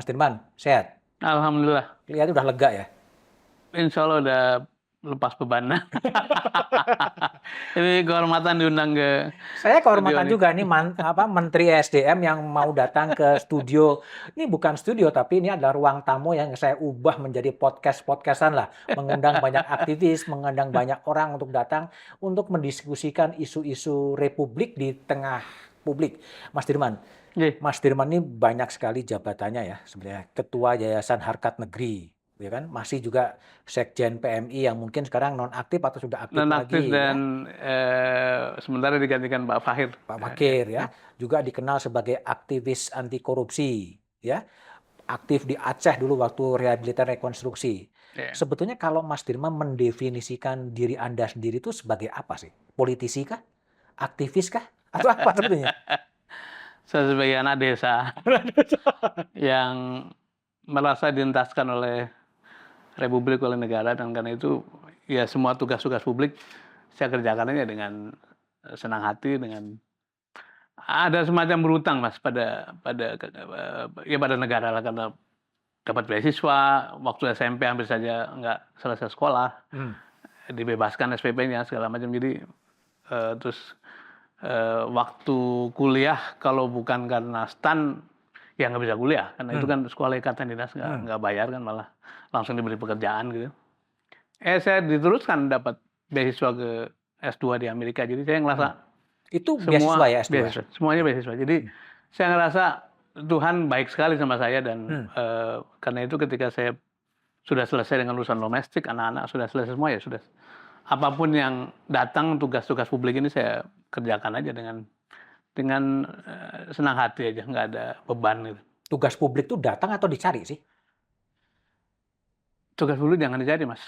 Mas Dirman, sehat? Alhamdulillah, Kelihatan udah lega ya? insya Allah udah lepas beban. Ini kehormatan diundang ke Saya studio kehormatan nih. juga nih Menteri SDM yang mau datang ke studio. Ini bukan studio, tapi ini adalah ruang tamu yang saya ubah menjadi podcast-podcastan lah. Mengundang banyak aktivis, mengundang banyak orang untuk datang untuk mendiskusikan isu-isu Republik di tengah publik. Mas Dirman, Oke. Mas Dirman ini banyak sekali jabatannya ya sebenarnya. Ketua Yayasan Harkat Negeri, ya kan? Masih juga Sekjen PMI yang mungkin sekarang nonaktif atau sudah aktif Nonaktif lagi ya. dan sementara digantikan Pak Fahir. Pak Ya, Fakir ya, juga dikenal sebagai aktivis anti korupsi ya. Aktif di Aceh dulu waktu rehabilitasi rekonstruksi. ya. Sebetulnya kalau Mas Dirman mendefinisikan diri Anda sendiri itu sebagai apa sih? Politisi kah? Aktivis kah? Atau apa sebetulnya? Saya sebagai anak desa yang merasa dientaskan oleh Republik, oleh negara, dan karena itu ya semua tugas-tugas publik saya kerjakan aja dengan senang hati, dengan ada semacam berutang Mas pada negara lah, karena dapat beasiswa waktu SMP hampir saja nggak selesai sekolah, dibebaskan SPP-nya segala macam. Jadi terus waktu kuliah kalau bukan karena STAN ya nggak bisa kuliah, karena itu kan sekolah ikatan dinas nggak bayar kan, malah langsung diberi pekerjaan gitu. Saya diteruskan dapat beasiswa ke S2 di Amerika, jadi saya ngerasa Itu beasiswa semua ya S2? beasiswa, semuanya beasiswa. Jadi saya ngerasa Tuhan baik sekali sama saya, dan karena itu ketika saya sudah selesai dengan urusan domestik, anak-anak sudah selesai semua, ya sudah. Apapun yang datang, tugas-tugas publik ini saya kerjakan aja dengan senang hati aja, nggak ada beban gitu. Tugas publik itu datang atau dicari sih? Tugas publik jangan dicari Mas.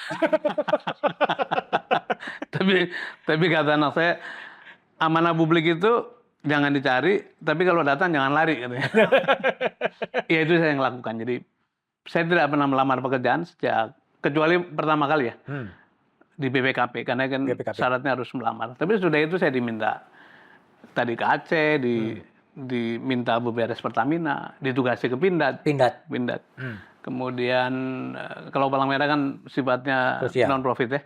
tapi kata anak saya, amanah publik itu jangan dicari, tapi kalau datang jangan lari katanya. Ya itu saya yang lakukan. Jadi saya tidak pernah melamar pekerjaan kecuali pertama kali ya di BPKP, karena kan BPKP. syaratnya harus melamar. Tapi sudah itu saya diminta tadi ke Aceh, diminta beberes Pertamina, ditugasi ke Pindad. Kemudian kalau Palang Merah kan sifatnya Sosial. non-profit ya.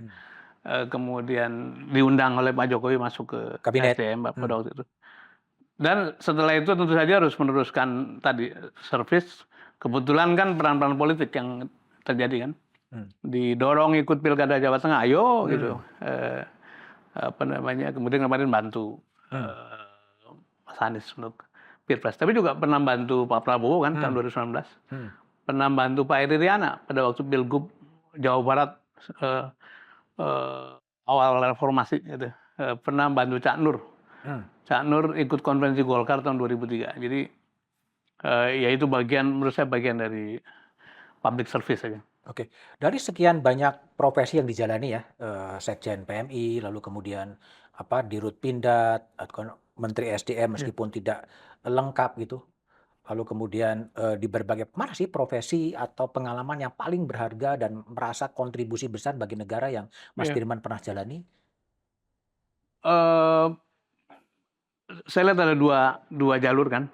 Kemudian diundang oleh Pak Jokowi masuk ke Kabinet. SDM pada waktu itu. Dan setelah itu tentu saja harus meneruskan tadi servis. Kebetulan kan peran-peran politik yang terjadi kan. Didorong ikut Pilkada Jawa Tengah, ayo gitu. Kemudian kemarin bantu Mas Anies untuk Pilpres. Tapi juga pernah bantu Pak Prabowo kan tahun 2019. Pernah bantu Pak Eri Riana pada waktu Pilgub Jawa Barat awal reformasi gitu. Pernah bantu Cak Nur. Cak Nur ikut konvensi Golkar tahun 2003. Jadi ya itu menurut saya bagian dari public service saja. Oke, dari sekian banyak profesi yang dijalani ya, Sekjen PMI, lalu kemudian Dirut Pindad, atau Menteri SDM meskipun tidak lengkap gitu, lalu kemudian di berbagai mana sih profesi atau pengalaman yang paling berharga dan merasa kontribusi besar bagi negara yang Mas Dirman pernah jalani? Saya lihat ada dua jalur kan,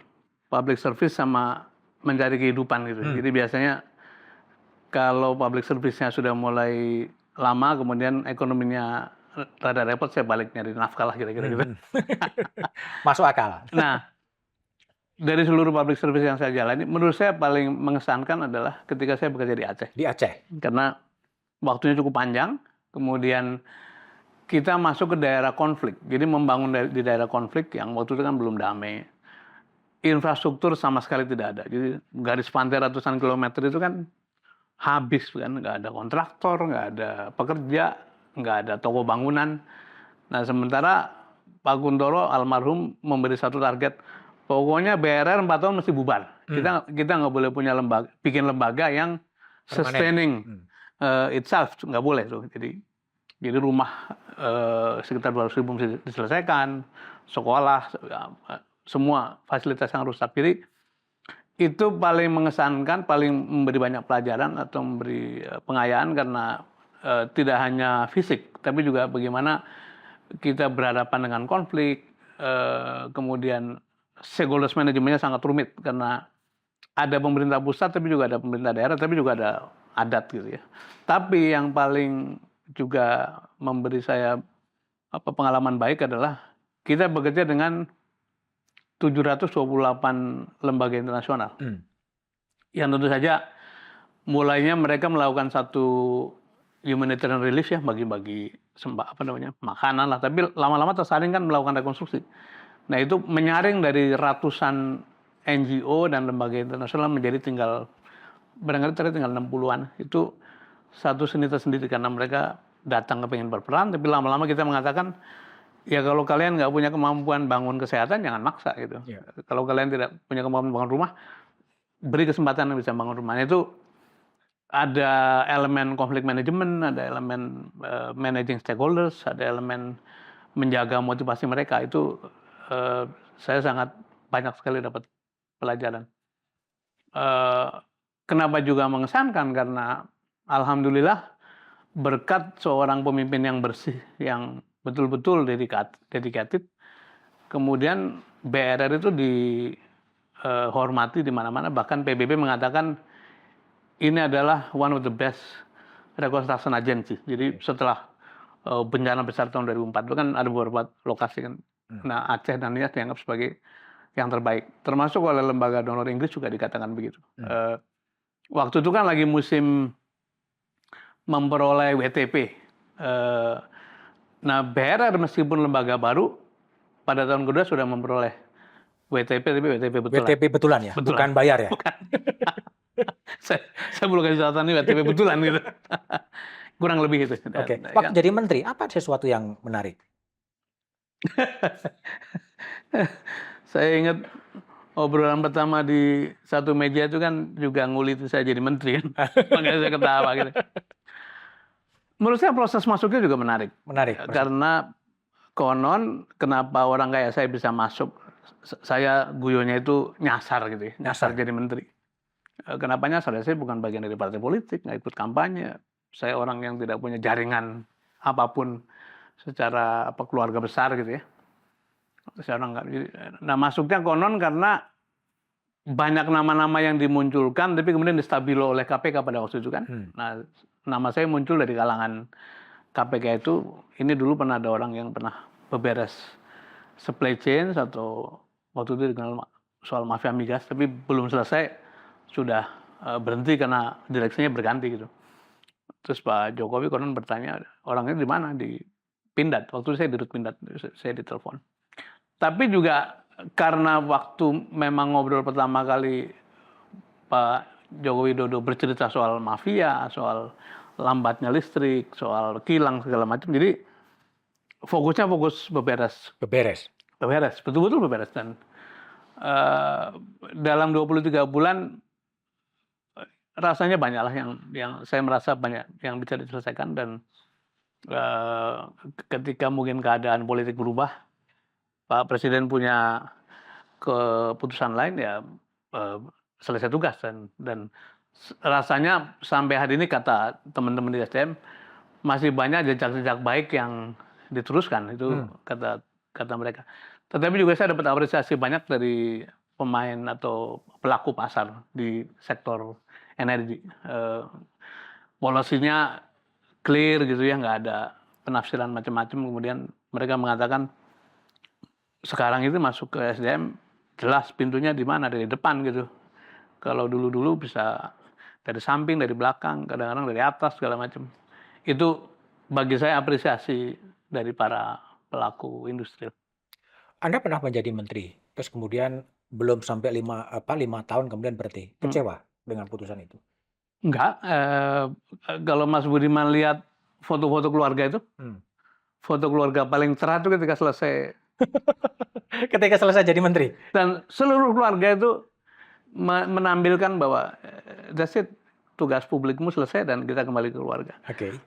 public service sama mencari kehidupan gitu. Jadi biasanya kalau public service-nya sudah mulai lama, kemudian ekonominya rada repot, saya balik nyari nafkah lah kira-kira gitu. Masuk akal. Nah, dari seluruh public service yang saya jalani, menurut saya paling mengesankan adalah ketika saya bekerja di Aceh. Di Aceh? Karena waktunya cukup panjang, kemudian kita masuk ke daerah konflik. Jadi membangun di daerah konflik yang waktu itu kan belum damai. Infrastruktur sama sekali tidak ada. Jadi garis pantai ratusan kilometer itu kan habis kan, nggak ada kontraktor, nggak ada pekerja, nggak ada toko bangunan. Nah sementara Pak Kuntoro almarhum memberi satu target, pokoknya BRR 4 tahun mesti bubar. Kita nggak boleh punya bikin lembaga yang sustaining itself, nggak boleh tuh. Jadi rumah sekitar 200.000 mesti diselesaikan, sekolah, semua fasilitas yang rusak. Jadi itu paling mengesankan, paling memberi banyak pelajaran atau memberi pengayaan, karena tidak hanya fisik, tapi juga bagaimana kita berhadapan dengan konflik, kemudian stakeholders manajemennya sangat rumit, karena ada pemerintah pusat, tapi juga ada pemerintah daerah, tapi juga ada adat gitu ya. Tapi yang paling juga memberi saya pengalaman baik adalah kita bekerja dengan 728 lembaga internasional. Yang tentu saja mulainya mereka melakukan satu humanitarian relief ya, bagi-bagi makanan lah, tapi lama-lama tersaring kan melakukan rekonstruksi. Nah itu menyaring dari ratusan NGO dan lembaga internasional menjadi barangkali tinggal 60-an. Itu satu seni tersendiri karena mereka datang kepengen berperan, tapi lama-lama kita mengatakan, ya kalau kalian nggak punya kemampuan bangun kesehatan, jangan maksa gitu. Kalau kalian tidak punya kemampuan bangun rumah, beri kesempatan yang bisa bangun rumahnya. Itu ada elemen konflik manajemen, ada elemen managing stakeholders, ada elemen menjaga motivasi mereka. Itu saya sangat banyak sekali dapat pelajaran. Kenapa juga mengesankan? Karena alhamdulillah berkat seorang pemimpin yang bersih, yang betul-betul dedicated, kemudian BRR itu dihormati di mana-mana. Bahkan PBB mengatakan ini adalah one of the best reconstruction agency. Jadi setelah bencana besar tahun 2004 itu kan ada beberapa lokasi kan. Nah Aceh dan Nias dianggap sebagai yang terbaik. Termasuk oleh lembaga donor Inggris juga dikatakan begitu. Waktu itu kan lagi musim memperoleh WTP. Nah BRR meskipun lembaga baru, pada tahun kedua sudah memperoleh WTP, tapi WTP betulan. WTP betulan ya, bukan bayar ya? Bukan. saya belum kasih catatan ini WTP betulan gitu. Kurang lebih gitu. Oke. Pak jadi menteri, apa sesuatu yang menarik? Saya ingat obrolan pertama di satu meja itu kan juga nguli itu saya jadi menteri kan. Makanya saya ketawa gitu. Menurut saya proses masuknya juga menarik. Menarik. Karena konon kenapa orang kayak saya bisa masuk, saya guyonnya itu nyasar gitu ya. Nyasar jadi menteri. Kenapa nyasar? Saya bukan bagian dari partai politik, nggak ikut kampanye. Saya orang yang tidak punya jaringan apapun secara keluarga besar gitu ya. Nah masuknya konon karena banyak nama-nama yang dimunculkan, tapi kemudian distabilo oleh KPK pada waktu itu kan. Nah nama saya muncul dari kalangan KPK itu. Ini dulu pernah ada orang yang pernah beberes supply chain atau waktu itu dikenal soal mafia migas, tapi belum selesai, sudah berhenti karena direksinya berganti gitu. Terus Pak Jokowi konon bertanya, orangnya di mana? Di Pindad. Waktu itu saya di Pindad, saya ditelepon. Tapi juga karena waktu memang ngobrol pertama kali Pak Joko Widodo bercerita soal mafia, soal lambatnya listrik, soal kilang segala macam. Jadi fokusnya fokus beberes. Betul-betul beberes. Dan dalam 23 bulan rasanya banyaklah yang saya merasa banyak yang bisa diselesaikan. Dan ketika mungkin keadaan politik berubah, Pak Presiden punya keputusan lain, ya selesai tugas. Dan rasanya sampai hari ini kata teman-teman di SDM masih banyak jejak-jejak baik yang diteruskan, itu kata mereka. Tetapi juga saya dapat apresiasi banyak dari pemain atau pelaku pasar di sektor energi. Polosinya clear gitu ya, nggak ada penafsiran macam-macam. Kemudian mereka mengatakan sekarang itu masuk ke SDM jelas pintunya di mana, dari depan gitu. Kalau dulu-dulu bisa dari samping, dari belakang, kadang-kadang dari atas segala macam. Itu bagi saya apresiasi dari para pelaku industri. Anda pernah menjadi menteri, terus kemudian belum sampai 5 tahun kemudian berhenti. Kecewa dengan putusan itu? Enggak. Kalau Mas Budiman lihat foto-foto keluarga itu, foto keluarga paling cerah itu ketika selesai. Ketika selesai jadi menteri? Dan seluruh keluarga itu menampilkan bahwa that's it, tugas publikmu selesai dan kita kembali ke keluarga.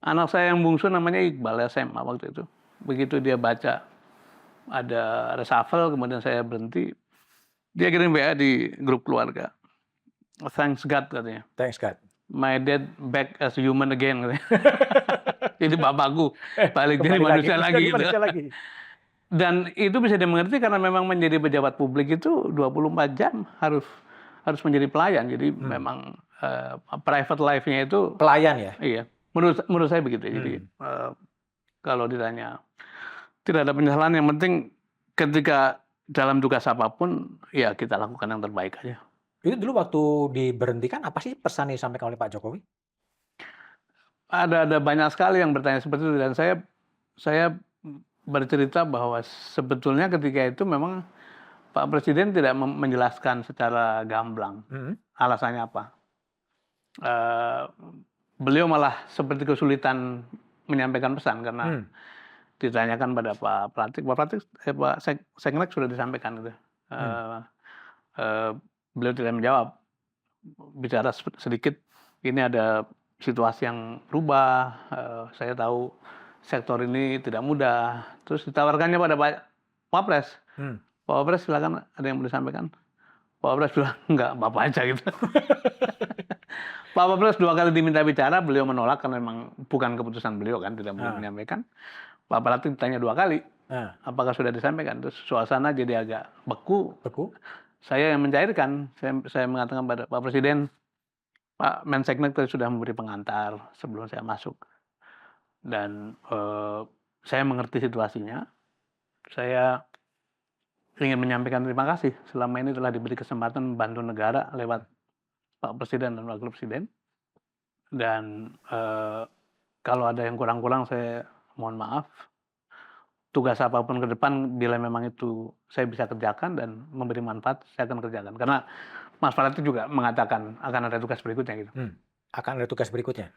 Anak saya yang bungsu namanya Iqbal, SMA waktu itu. Begitu dia baca ada reshuffle, kemudian saya berhenti, dia kirim WA di grup keluarga. Thanks God katanya. Thanks God. My dad back as a human again katanya. Jadi bapakku balik jadi manusia lagi gitu. Dan itu bisa dimengerti karena memang menjadi pejabat publik itu 24 jam harus harus menjadi pelayan. Jadi memang private life-nya itu Pelayan ya? iya. Menurut saya begitu. Jadi kalau ditanya tidak ada penyesalan, yang penting ketika dalam tugas apapun ya kita lakukan yang terbaik aja. Itu dulu waktu diberhentikan apa sih pesan yang disampaikan oleh Pak Jokowi? Ada banyak sekali yang bertanya seperti itu, dan saya bercerita bahwa sebetulnya ketika itu memang Pak Presiden tidak menjelaskan secara gamblang alasannya apa. Beliau malah seperti kesulitan menyampaikan pesan karena ditanyakan pada Pak Pratik, Pak Seknek sudah disampaikan gitu. Beliau tidak menjawab, bicara sedikit, ini ada situasi yang berubah, saya tahu sektor ini tidak mudah. Terus ditawarkannya pada Pak Wapres. Pak Wapres silakan, ada yang mau disampaikan. Pak Wapres bilang, enggak, Bapak aja gitu. Pak Wapres 2 kali diminta bicara, beliau menolak karena memang bukan keputusan beliau kan, tidak boleh menyampaikan. Pak Pratik ditanya 2 kali, apakah sudah disampaikan. Terus suasana jadi agak beku. Saya yang mencairkan, saya mengatakan pada Pak Presiden, Pak Menseknek tadi sudah memberi pengantar sebelum saya masuk. Dan saya mengerti situasinya. Saya ingin menyampaikan terima kasih. Selama ini telah diberi kesempatan membantu negara lewat Pak Presiden dan Wakil Presiden. Dan kalau ada yang kurang-kurang saya mohon maaf. Tugas apapun ke depan, bila memang itu saya bisa kerjakan dan memberi manfaat, saya akan kerjakan. Karena Mas Pratik juga mengatakan akan ada tugas berikutnya gitu. Akan ada tugas berikutnya?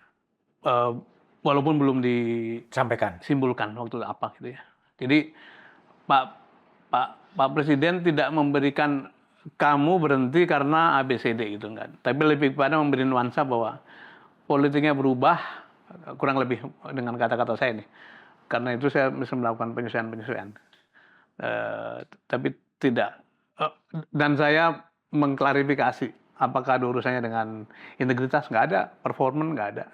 Walaupun belum disimpulkan waktu apa gitu ya. Jadi Pak Presiden tidak memberikan kamu berhenti karena ABCD gitu enggak. Tapi lebih kepada memberi nuansa bahwa politiknya berubah, kurang lebih dengan kata-kata saya nih. Karena itu saya bisa melakukan penyesuaian. Tapi tidak. Dan saya mengklarifikasi apakah ada urusannya dengan integritas, nggak ada, performan nggak ada.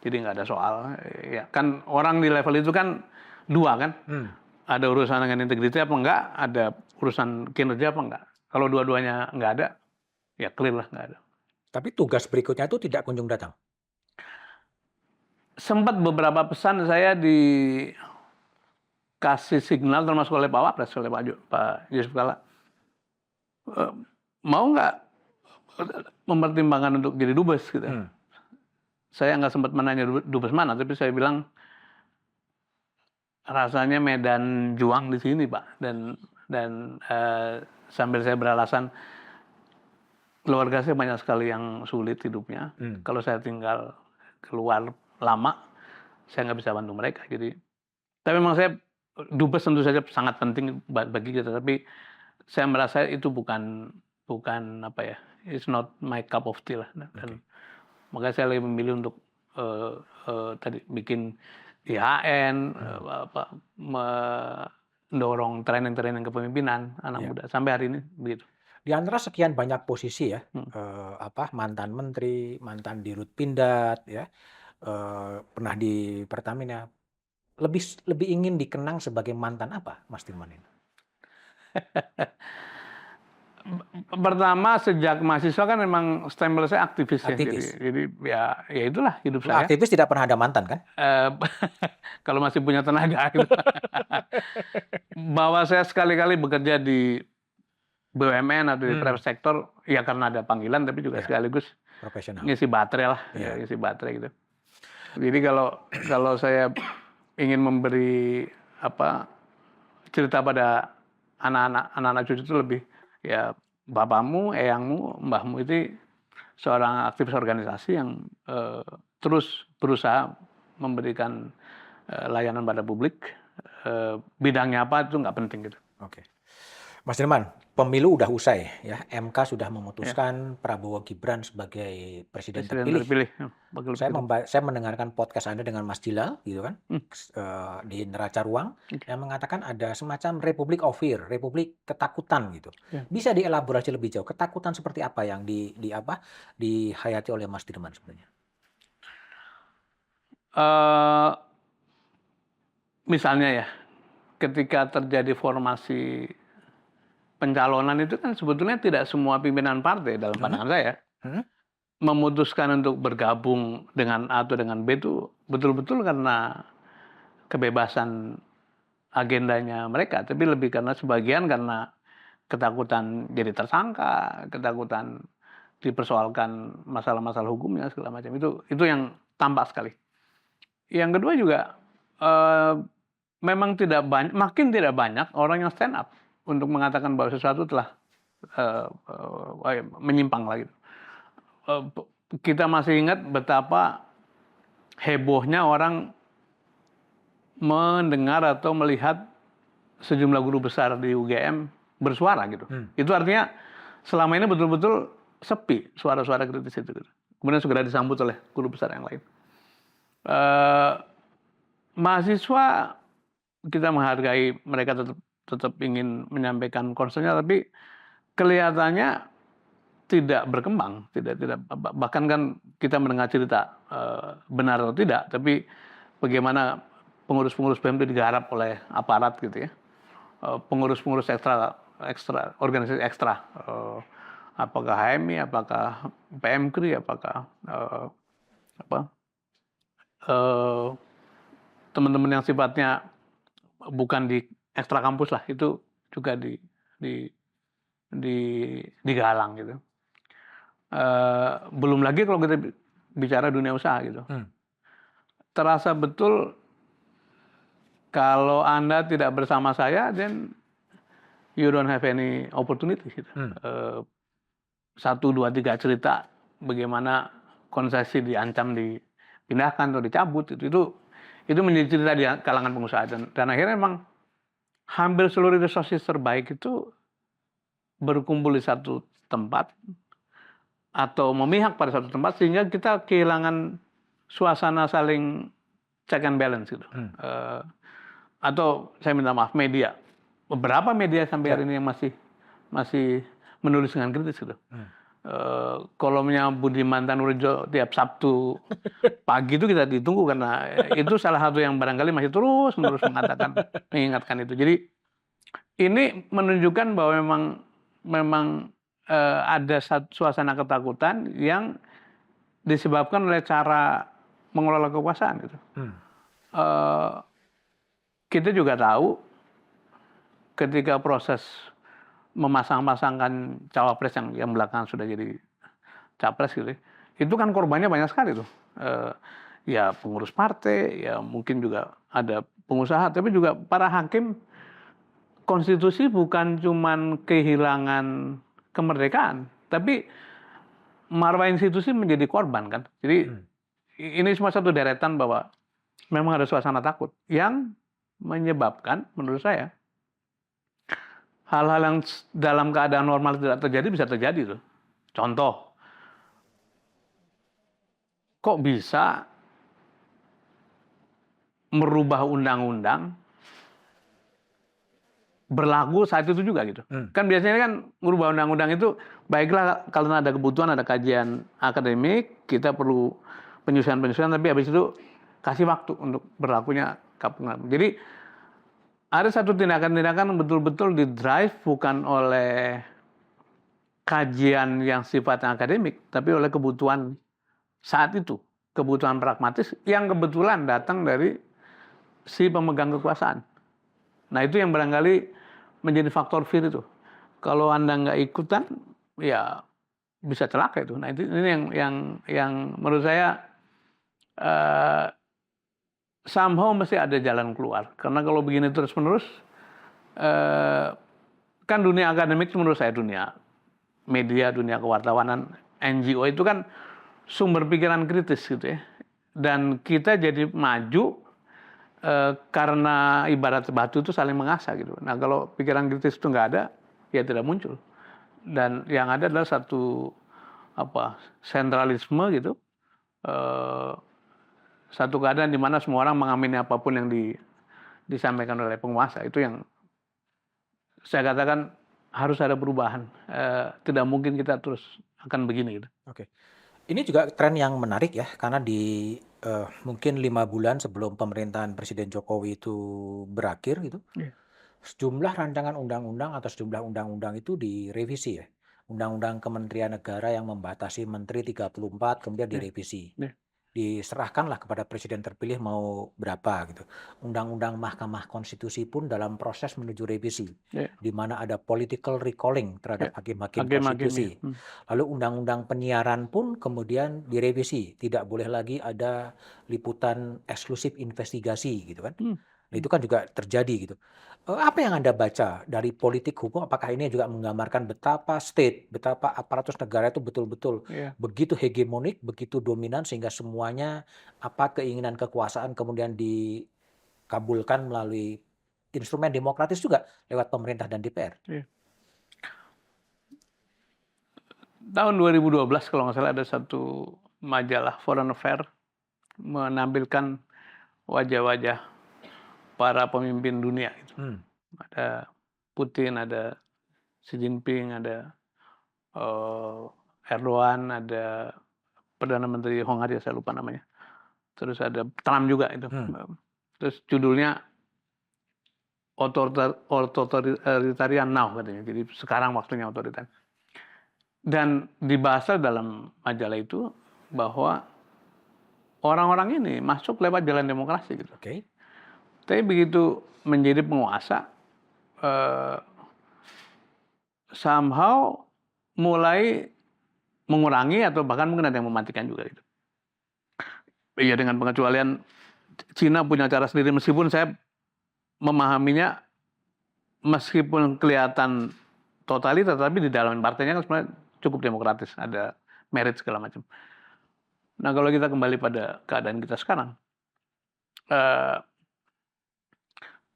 Jadi nggak ada soal. Ya, kan orang di level itu kan 2 kan. Ada urusan dengan integritas apa enggak, ada urusan kinerja apa enggak. Kalau dua-duanya nggak ada, ya clear lah nggak ada. Tapi tugas berikutnya itu tidak kunjung datang? Sempat beberapa pesan saya dikasih signal termasuk oleh Pak Wapres, oleh Pak Yusuf Kalla. Mau nggak mempertimbangkan untuk jadi dubes gitu. Saya nggak sempat menanya dubes mana, tapi saya bilang rasanya medan juang di sini Pak. Dan sambil saya beralasan keluarga saya banyak sekali yang sulit hidupnya. Kalau saya tinggal keluar lama, saya nggak bisa bantu mereka. Jadi, tapi memang saya dubes tentu saja sangat penting bagi kita. Tapi saya merasa itu bukan apa ya, it's not my cup of tea lah. Dan makanya saya lebih memilih untuk tadi bikin IHN, mendorong training kepemimpinan anak muda sampai hari ini begitu. Di antara sekian banyak posisi ya, mantan menteri, mantan dirut pindad, ya, pernah di Pertamina, lebih ingin dikenang sebagai mantan apa, Mas Dirman ini? Pertama, sejak mahasiswa kan memang stempel saya aktivis ya. Jadi ya itulah hidup saya. Aktivis tidak pernah ada mantan kan? Kalau masih punya tenaga. Gitu. Bahwa saya sekali-kali bekerja di BUMN atau di private sector, ya karena ada panggilan, tapi juga sekaligus profesional, ngisi baterai lah, ngisi baterai gitu. Jadi kalau saya ingin memberi cerita pada anak-anak cucu itu lebih, ya bapakmu, eyangmu, mbahmu itu seorang aktivis organisasi yang terus berusaha memberikan layanan pada publik. Bidangnya apa itu nggak penting gitu. Oke. Mas Dirman, pemilu udah usai ya. MK sudah memutuskan Prabowo Gibran sebagai presiden terpilih. Saya mendengarkan podcast Anda dengan Mas Dilal gitu kan, di Neraca Ruang, yang mengatakan ada semacam Republic of Fear, Republik ketakutan gitu. Bisa dielaborasi lebih jauh, ketakutan seperti apa yang dihayati oleh Mas Dirman sebenarnya? Misalnya ya, ketika terjadi formasi pencalonan itu kan sebetulnya tidak semua pimpinan partai dalam pandangan saya Mhm. memutuskan untuk bergabung dengan A atau dengan B itu betul-betul karena kebebasan agendanya mereka, tapi lebih karena sebagian karena ketakutan jadi tersangka, ketakutan dipersoalkan masalah-masalah hukumnya segala macam. Itu yang tampak sekali. Yang kedua juga eh, memang makin tidak banyak orang yang stand up untuk mengatakan bahwa sesuatu telah menyimpang lagi. Eh, kita masih ingat betapa hebohnya orang mendengar atau melihat sejumlah guru besar di UGM bersuara gitu. Itu artinya selama ini betul-betul sepi suara-suara kritis itu. Gitu. Kemudian segera disambut oleh guru besar yang lain. Mahasiswa kita menghargai mereka tetap ingin menyampaikan concernnya, tapi kelihatannya tidak berkembang, tidak bahkan kan kita mendengar cerita benar atau tidak, tapi bagaimana pengurus-pengurus BEM itu digarap oleh aparat gitu ya, pengurus-pengurus ekstra organisasi ekstra, apakah HMI, apakah PMKRI, apakah teman-teman yang sifatnya bukan di ekstra kampus lah, itu juga di digalang gitu. Belum lagi kalau kita bicara dunia usaha gitu. Terasa betul kalau Anda tidak bersama saya, then you don't have any opportunity. Gitu. 1, 2, 3 cerita bagaimana konsesi diancam dipindahkan atau dicabut itu menjadi cerita di kalangan pengusaha dan akhirnya memang hampir seluruh resources terbaik itu berkumpul di satu tempat atau memihak pada satu tempat sehingga kita kehilangan suasana saling check and balance gitu. Atau saya minta maaf media, beberapa media sampai hari ini yang masih menulis dengan kritis gitu. Kolomnya Budiman Tanurjo tiap Sabtu pagi itu kita ditunggu karena itu salah satu yang barangkali masih terus menerus mengingatkan itu. Jadi ini menunjukkan bahwa memang ada suasana ketakutan yang disebabkan oleh cara mengelola kekuasaan gitu. Kita juga tahu ketika proses memasang-pasangkan cawapres yang belakangan sudah jadi capres gitu, itu kan korbannya banyak sekali tuh. Ya pengurus partai, ya mungkin juga ada pengusaha, tapi juga para hakim. Konstitusi bukan cuman kehilangan kemerdekaan, tapi marwah institusi menjadi korban kan. Jadi ini semua satu deretan bahwa memang ada suasana takut yang menyebabkan menurut saya hal-hal yang dalam keadaan normal tidak terjadi bisa terjadi tuh. Contoh, kok bisa merubah undang-undang berlaku saat itu juga gitu. Kan biasanya kan merubah undang-undang itu baiklah kalau ada kebutuhan, ada kajian akademik, kita perlu penyusunan-penyusunan, tapi habis itu kasih waktu untuk berlakunya KPU. Jadi ada satu tindakan-tindakan betul-betul di-drive bukan oleh kajian yang sifatnya akademik, tapi oleh kebutuhan saat itu, kebutuhan pragmatis yang kebetulan datang dari si pemegang kekuasaan. Nah itu yang barangkali menjadi faktor fear itu. Kalau Anda nggak ikutan, ya bisa celaka itu. Nah ini yang menurut saya somehow mesti ada jalan keluar. Karena kalau begini terus-menerus, kan dunia akademik menurut saya, dunia media, dunia kewartawanan, NGO itu kan sumber pikiran kritis gitu ya. Dan kita jadi maju karena ibarat batu itu saling mengasah gitu. Nah kalau pikiran kritis itu nggak ada, ya tidak muncul. Dan yang ada adalah satu sentralisme gitu. Satu keadaan di mana semua orang mengamini apapun yang disampaikan oleh penguasa. Itu yang saya katakan harus ada perubahan. Tidak mungkin kita terus akan begini gitu. Oke. Ini juga tren yang menarik ya, karena di mungkin 5 bulan sebelum pemerintahan Presiden Jokowi itu berakhir gitu, Sejumlah rancangan undang-undang atau sejumlah undang-undang itu direvisi ya. Undang-undang Kementerian Negara yang membatasi menteri 34 kemudian Ya, direvisi. ya, Diserahkanlah kepada presiden terpilih mau berapa gitu. Undang-undang Mahkamah Konstitusi pun dalam proses menuju revisi, ya, di mana ada political recalling ya. terhadap hakim-hakim Hakim-hakim ya. konstitusi. Lalu undang-undang penyiaran pun kemudian direvisi, tidak boleh lagi ada liputan eksklusif investigasi gitu kan. Hmm, Nah, hmm, itu kan juga terjadi gitu. Apa yang Anda baca dari politik hukum? Apakah ini juga menggambarkan betapa aparatus negara itu betul-betul ya. begitu hegemonik, begitu dominan sehingga semuanya keinginan kekuasaan kemudian dikabulkan melalui instrumen demokratis juga lewat pemerintah dan DPR. Ya. Tahun 2012 kalau nggak salah ada satu majalah Foreign Affair menampilkan wajah-wajah para pemimpin dunia. Gitu. Hmm. Ada Putin, ada Xi Jinping, ada Erdogan, ada Perdana Menteri Hongaria, saya lupa namanya. Terus ada Trump juga itu. Terus judulnya Authoritarian Now katanya. Jadi sekarang waktunya otoriter. Dan dibahas dalam majalah itu bahwa orang-orang ini masuk lewat jalan demokrasi gitu. Oke. Tapi begitu menjadi penguasa, somehow mulai mengurangi atau bahkan mungkin ada yang mematikan juga gitu. Iya, dengan pengecualian Cina punya cara sendiri, meskipun saya memahaminya meskipun kelihatan totaliter, tapi di dalam partainya kan sebenarnya cukup demokratis, ada merit segala macam. Nah, kalau kita kembali pada keadaan kita sekarang,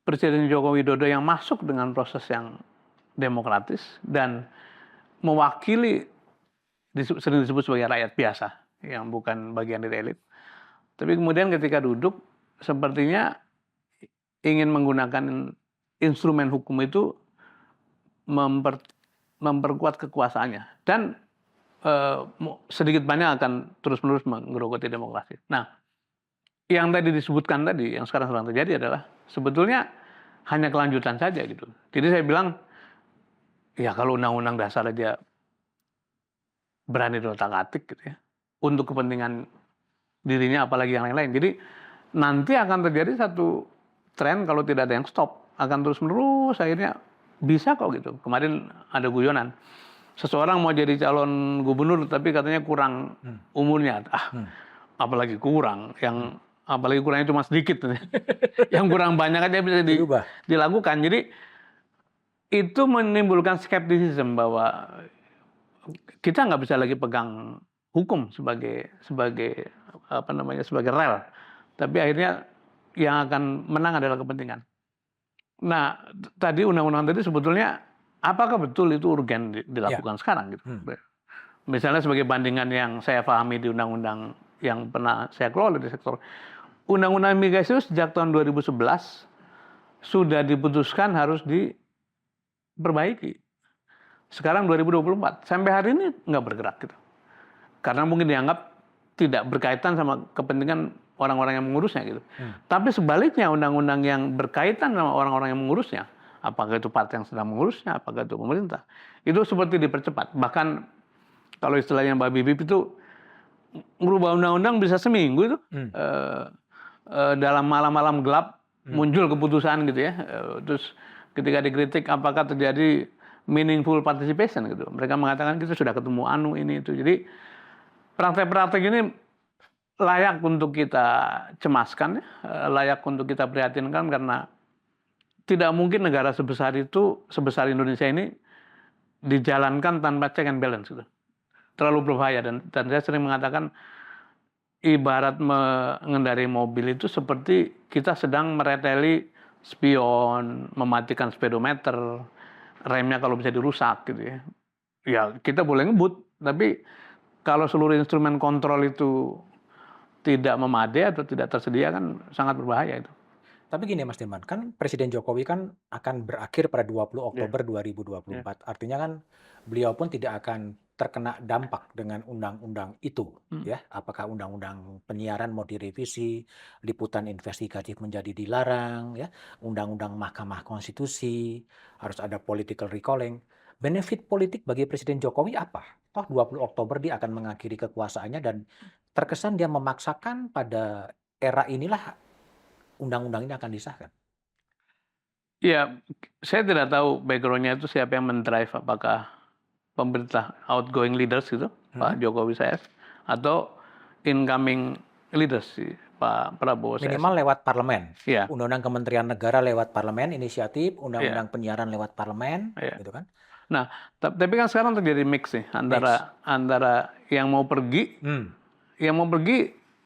Presiden Joko Widodo yang masuk dengan proses yang demokratis dan mewakili sering disebut sebagai rakyat biasa yang bukan bagian dari elit. Tapi kemudian ketika duduk sepertinya ingin menggunakan instrumen hukum itu memperkuat kekuasaannya dan sedikit banyak akan terus-menerus menggerogoti demokrasi. Nah, yang tadi disebutkan tadi, yang sekarang sedang terjadi adalah sebetulnya hanya kelanjutan saja gitu. Jadi saya bilang, ya kalau undang-undang dasar aja berani diotak-atik gitu ya, untuk kepentingan dirinya apalagi yang lain-lain. Jadi nanti akan terjadi satu tren kalau tidak ada yang stop, akan terus-menerus akhirnya bisa kok gitu. Kemarin ada guyonan, seseorang mau jadi calon gubernur tapi katanya kurang umurnya. Apalagi kurang, yang apalagi kurangnya cuma sedikit. Yang kurang banyak aja bisa dilakukan. Jadi itu menimbulkan skeptisisme bahwa kita nggak bisa lagi pegang hukum sebagai rel, tapi akhirnya yang akan menang adalah kepentingan. Nah, tadi undang-undang tadi sebetulnya apakah betul itu urgen dilakukan sekarang gitu? Misalnya sebagai bandingan yang saya pahami di undang-undang yang pernah saya kelola di sektor undang-undang migrasi itu sejak tahun 2011 sudah diputuskan harus diperbaiki. Sekarang 2024, sampai hari ini nggak bergerak gitu. Karena mungkin dianggap tidak berkaitan sama kepentingan orang-orang yang mengurusnya gitu. Tapi sebaliknya undang-undang yang berkaitan sama orang-orang yang mengurusnya, apakah itu partai yang sedang mengurusnya, apakah itu pemerintah, itu seperti dipercepat. Bahkan kalau istilahnya Mbak Bibip itu merubah undang-undang bisa seminggu itu. Dalam malam-malam gelap muncul keputusan gitu ya. Terus ketika dikritik apakah terjadi meaningful participation gitu. Mereka mengatakan kita sudah ketemu ini itu. Jadi praktek-praktek ini layak untuk kita cemaskan, layak untuk kita prihatinkan karena tidak mungkin negara sebesar itu, sebesar Indonesia ini dijalankan tanpa check and balance gitu. Terlalu berbahaya dan saya sering mengatakan ibarat mengendarai mobil itu seperti kita sedang mereteli spion, mematikan speedometer, remnya kalau bisa dirusak gitu ya. Ya kita boleh ngebut, tapi kalau seluruh instrumen kontrol itu tidak memadai atau tidak tersedia kan sangat berbahaya itu. Tapi gini Mas Dirman, kan Presiden Jokowi kan akan berakhir pada 20 Oktober 2024. Artinya kan beliau pun tidak akan terkena dampak dengan undang-undang itu, Hmm. ya? Apakah undang-undang penyiaran mau direvisi, liputan investigatif menjadi dilarang, ya? Undang-undang Mahkamah Konstitusi, harus ada political recalling. Benefit politik bagi Presiden Jokowi apa? Toh 20 Oktober dia akan mengakhiri kekuasaannya dan terkesan dia memaksakan pada era inilah undang-undang ini akan disahkan. Ya, saya tidak tahu background-nya itu siapa yang mendrive, apakah pemerintah outgoing leaders gitu, Pak Mhm. Jokowi CS, atau incoming leaders si Pak Prabowo CS. Minimal lewat parlemen. Iya, Undang-undang Kementerian Negara lewat parlemen, inisiatif, iya, undang-undang penyiaran lewat parlemen, iya. gitu kan? Nah, tapi kan sekarang terjadi mix nih Mix. antara yang mau pergi, Hmm,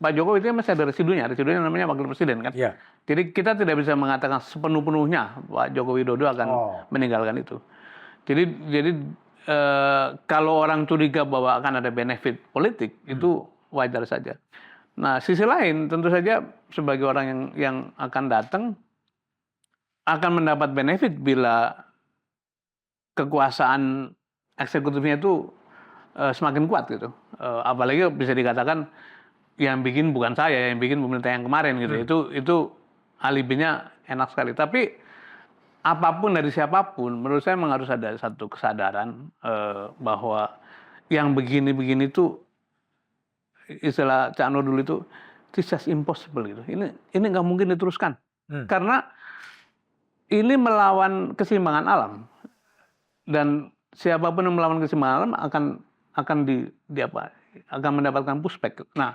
Pak Jokowi itu masih ada residunya namanya wakil presiden kan. ya. Jadi kita tidak bisa mengatakan sepenuh-penuhnya Pak Joko Widodo akan Oh, meninggalkan itu. Jadi kalau orang curiga bahwa akan ada benefit politik itu wajar saja. Nah, sisi lain tentu saja sebagai orang yang akan datang akan mendapat benefit bila kekuasaan eksekutifnya itu semakin kuat gitu. Apalagi bisa dikatakan yang bikin bukan saya, yang bikin pemerintah yang kemarin gitu. Itu alibinya enak sekali. Tapi apapun dari siapapun, menurut saya memang harus ada satu kesadaran bahwa yang begini-begini itu istilah Cak Nur dulu itu this is impossible gitu. Ini nggak mungkin diteruskan karena ini melawan keseimbangan alam dan siapapun yang melawan keseimbangan alam akan akan mendapatkan pushback. Nah,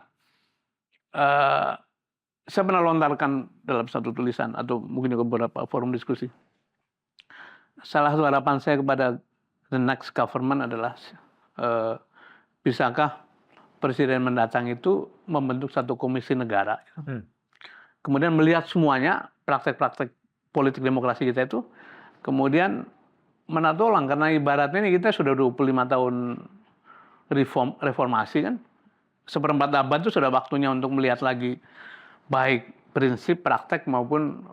saya pernah lontarkan dalam satu tulisan atau mungkin juga beberapa forum diskusi. Salah satu harapan saya kepada the next government adalah bisakah presiden mendatang itu membentuk satu komisi negara, kemudian melihat semuanya praktek-praktek politik demokrasi kita itu, kemudian menatolang karena ibaratnya ini kita sudah 25 tahun reformasi kan, seperempat abad itu sudah waktunya untuk melihat lagi baik prinsip, praktek maupun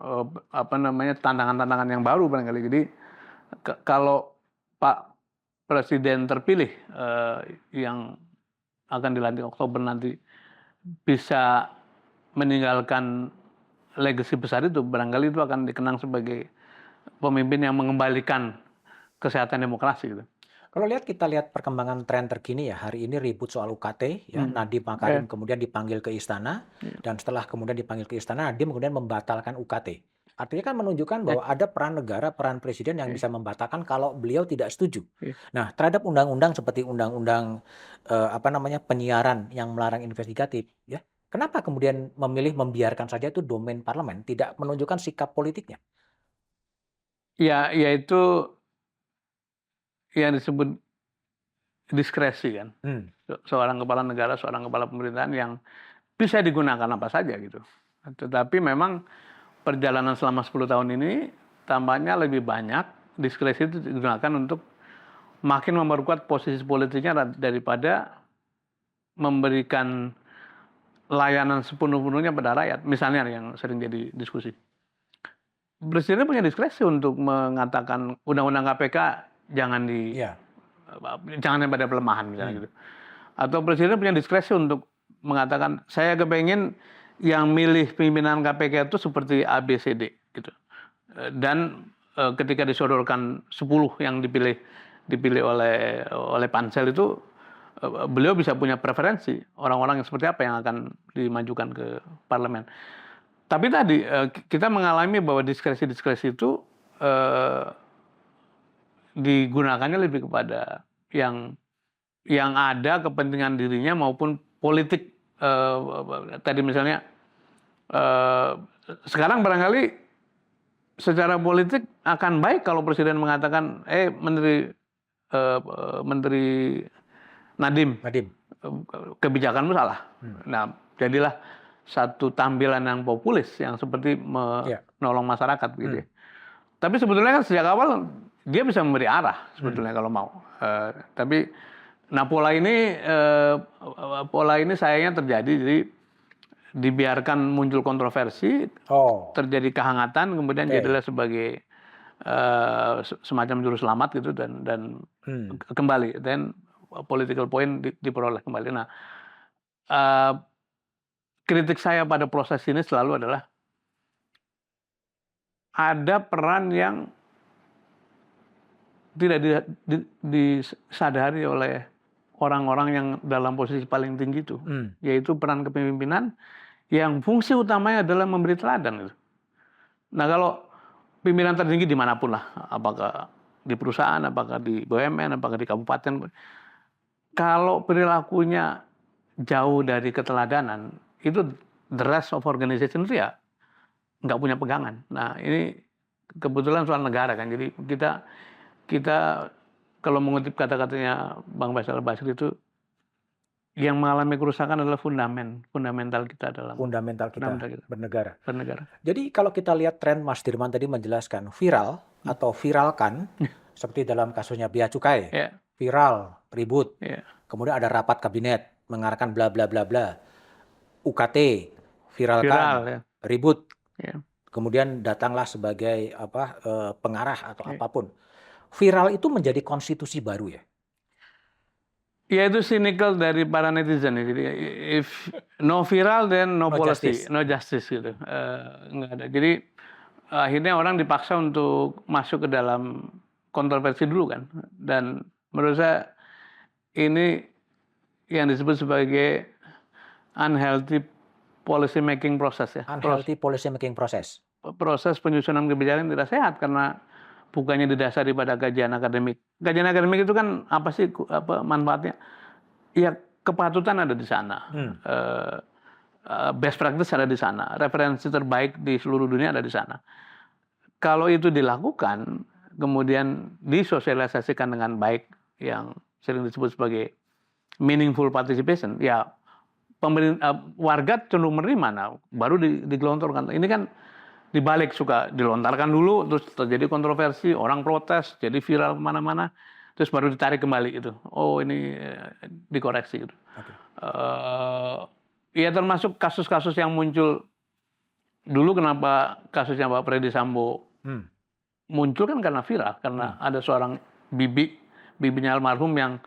tantangan-tantangan yang baru barangkali. Jadi kalau Pak Presiden terpilih yang akan dilantik Oktober nanti bisa meninggalkan legacy besar itu, barangkali itu akan dikenang sebagai pemimpin yang mengembalikan kesehatan demokrasi gitu. Kalau kita lihat perkembangan tren terkini ya, hari ini ribut soal UKT, ya, Nadiem Makarim kemudian dipanggil ke istana, dan setelah kemudian dipanggil ke istana, Nadiem kemudian membatalkan UKT. Artinya kan menunjukkan bahwa ada peran negara, peran presiden yang bisa membatalkan kalau beliau tidak setuju. Nah, terhadap undang-undang seperti undang-undang penyiaran yang melarang investigatif, ya, kenapa kemudian memilih membiarkan saja itu domain parlemen, tidak menunjukkan sikap politiknya? Ya, yaitu yang disebut diskresi kan. Seorang kepala negara, seorang kepala pemerintahan yang bisa digunakan apa saja gitu. Tetapi memang perjalanan selama 10 tahun ini tampaknya lebih banyak diskresi itu digunakan untuk makin memperkuat posisi politiknya daripada memberikan layanan sepenuh-penuhnya pada rakyat. Misalnya yang sering jadi diskusi. Presiden punya diskresi untuk mengatakan undang-undang KPK jangan jangan pada pelemahan misalnya gitu. Atau presiden punya diskresi untuk mengatakan saya kepengen yang milih pimpinan KPK itu seperti ABCD gitu. Dan ketika disodorkan 10 yang dipilih oleh pansel itu beliau bisa punya preferensi orang-orang yang seperti apa yang akan dimajukan ke parlemen. Tapi tadi kita mengalami bahwa diskresi-diskresi itu digunakannya lebih kepada yang ada kepentingan dirinya maupun politik. Tadi misalnya sekarang barangkali secara politik akan baik kalau presiden mengatakan Menteri Nadiem kebijakanmu salah. Nah, jadilah satu tampilan yang populis yang seperti menolong masyarakat gitu ya. Tapi sebetulnya kan sejak awal dia bisa memberi arah sebetulnya kalau mau. Tapi nah pola ini sayangnya terjadi, jadi dibiarkan muncul kontroversi, terjadi kehangatan, kemudian jadilah sebagai semacam juru selamat gitu dan kembali. Dan political point diperoleh kembali. Nah, uh, kritik saya pada proses ini selalu adalah ada peran yang tidak disadari oleh orang-orang yang dalam posisi paling tinggi itu, yaitu peran kepemimpinan yang fungsi utamanya adalah memberi teladan. Gitu. Nah, kalau pimpinan tertinggi dimanapun lah, apakah di perusahaan, apakah di BUMN, apakah di kabupaten, kalau perilakunya jauh dari keteladanan, itu the rest of organization itu ya nggak punya pegangan. Nah, ini kebetulan soal negara kan, jadi kita kalau mengutip kata-katanya Bang Faisal Basri itu, yang mengalami kerusakan adalah fundamental kita dalam Fundamental kita bernegara. Jadi kalau kita lihat tren Mas Dirman tadi menjelaskan viral atau viralkan, seperti dalam kasusnya Bea Cukai, viral, ribut, kemudian ada rapat kabinet mengarahkan bla bla bla bla, UKT, viralkan, ribut, kemudian datanglah sebagai pengarah atau apapun. Viral itu menjadi konstitusi baru ya? Ya itu cynical dari para netizen ya. Jadi if no viral then no policy, justice. No justice gitu. Nggak ada. Jadi akhirnya orang dipaksa untuk masuk ke dalam kontroversi dulu kan. Dan menurut saya ini yang disebut sebagai unhealthy policy making process ya. Unhealthy policy making process. Proses penyusunan kebijakan tidak sehat karena bukannya didasari pada kajian akademik. Kajian akademik itu kan apa sih manfaatnya? Ya kepatutan ada di sana, best practice ada di sana, referensi terbaik di seluruh dunia ada di sana. Kalau itu dilakukan, kemudian disosialisasikan dengan baik, yang sering disebut sebagai meaningful participation, ya warga cenderung menerima. Nah, baru digelontorkan. Ini kan dibalik suka dilontarkan dulu, terus terjadi kontroversi, orang protes, jadi viral kemana-mana, terus baru ditarik kembali gitu. Oh ini dikoreksi gitu. Ya termasuk kasus-kasus yang muncul dulu, kenapa kasusnya Pak Freddy Sambo muncul kan karena viral, karena ada seorang bibinya almarhum yang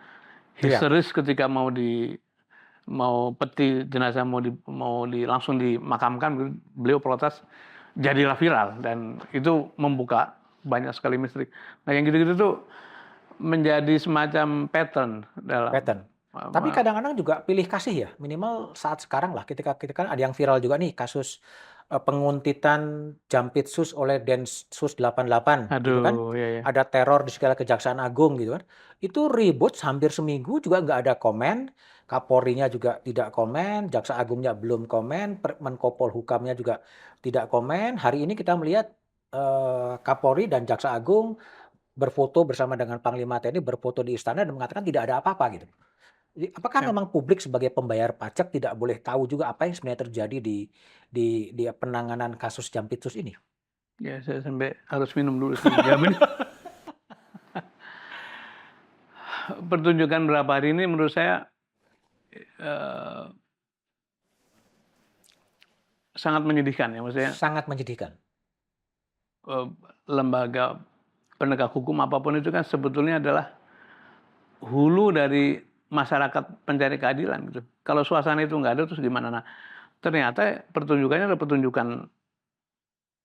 histeris ketika mau peti jenazah langsung dimakamkan, beliau protes. Jadilah viral dan itu membuka banyak sekali misteri. Nah yang gitu-gitu tuh menjadi semacam pattern dalam. Tapi kadang-kadang juga pilih kasih ya, minimal saat sekarang lah. Ketika kan ada yang viral juga nih kasus penguntitan Jampitsus oleh Densus 88, gitu kan? Iya. Ada teror di segala Kejaksaan Agung gitu kan? Itu ribut hampir seminggu juga nggak ada komen. Kapolrinya juga tidak komen, Jaksa Agungnya belum komen, Menko Polhukamnya juga tidak komen. Hari ini kita melihat Kapolri dan Jaksa Agung berfoto bersama dengan Panglima TNI, berfoto di istana dan mengatakan tidak ada apa-apa gitu. Jadi, apakah memang publik sebagai pembayar pajak tidak boleh tahu juga apa yang sebenarnya terjadi di penanganan kasus Jampitsus ini? Ya saya sampai harus minum dulu sebelum pertunjukan berapa hari ini menurut saya sangat menyedihkan ya, maksudnya. Sangat menyedihkan. Lembaga penegak hukum apapun itu kan sebetulnya adalah hulu dari masyarakat pencari keadilan gitu. Kalau suasana itu nggak ada terus gimana? Nah, ternyata pertunjukannya adalah pertunjukan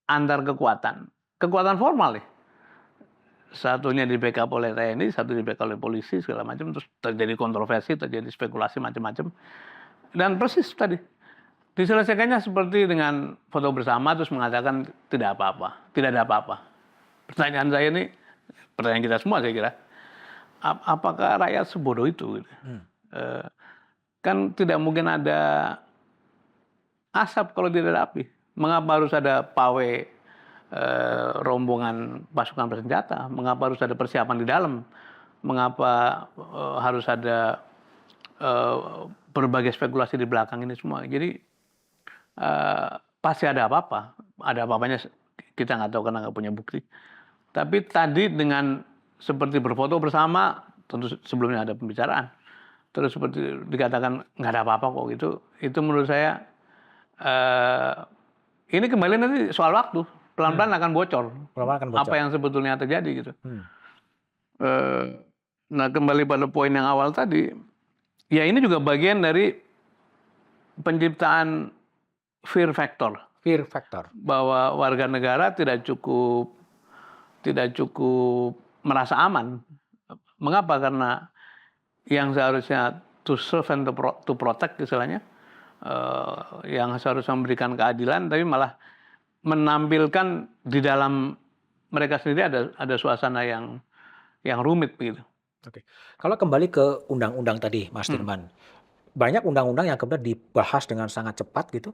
antar kekuatan formal nih. Satunya di backup oleh TNI, satu di backup oleh polisi segala macam, terus terjadi kontroversi, terjadi spekulasi macam-macam. Dan persis tadi diselesaikannya seperti dengan foto bersama terus mengatakan tidak apa-apa, tidak ada apa-apa. Pertanyaan saya ini, pertanyaan kita semua saya kira, apakah rakyat sebodoh itu? Kan tidak mungkin ada asap kalau tidak ada api. Mengapa harus ada pawai rombongan pasukan bersenjata? Mengapa harus ada persiapan di dalam? Mengapa harus ada berbagai spekulasi di belakang ini semua? Jadi pasti ada apa-apa. Ada apa-apanya kita nggak tahu karena nggak punya bukti. Tapi tadi dengan seperti berfoto bersama, tentu sebelumnya ada pembicaraan. Terus seperti dikatakan nggak ada apa-apa kok gitu. Itu menurut saya ini kembali nanti soal waktu. Pelan-pelan akan bocor. Apa yang sebetulnya terjadi gitu. Nah, kembali pada poin yang awal tadi, ya ini juga bagian dari penciptaan fear factor Fear factor. bahwa warga negara tidak cukup merasa aman. Mengapa? Karena yang seharusnya to serve and to protect istilahnya, yang seharusnya memberikan keadilan, tapi malah menampilkan di dalam mereka sendiri ada suasana yang rumit begitu. Oke. Kalau kembali ke undang-undang tadi, Mas Hmm. Dirman, banyak undang-undang yang kemudian dibahas dengan sangat cepat gitu,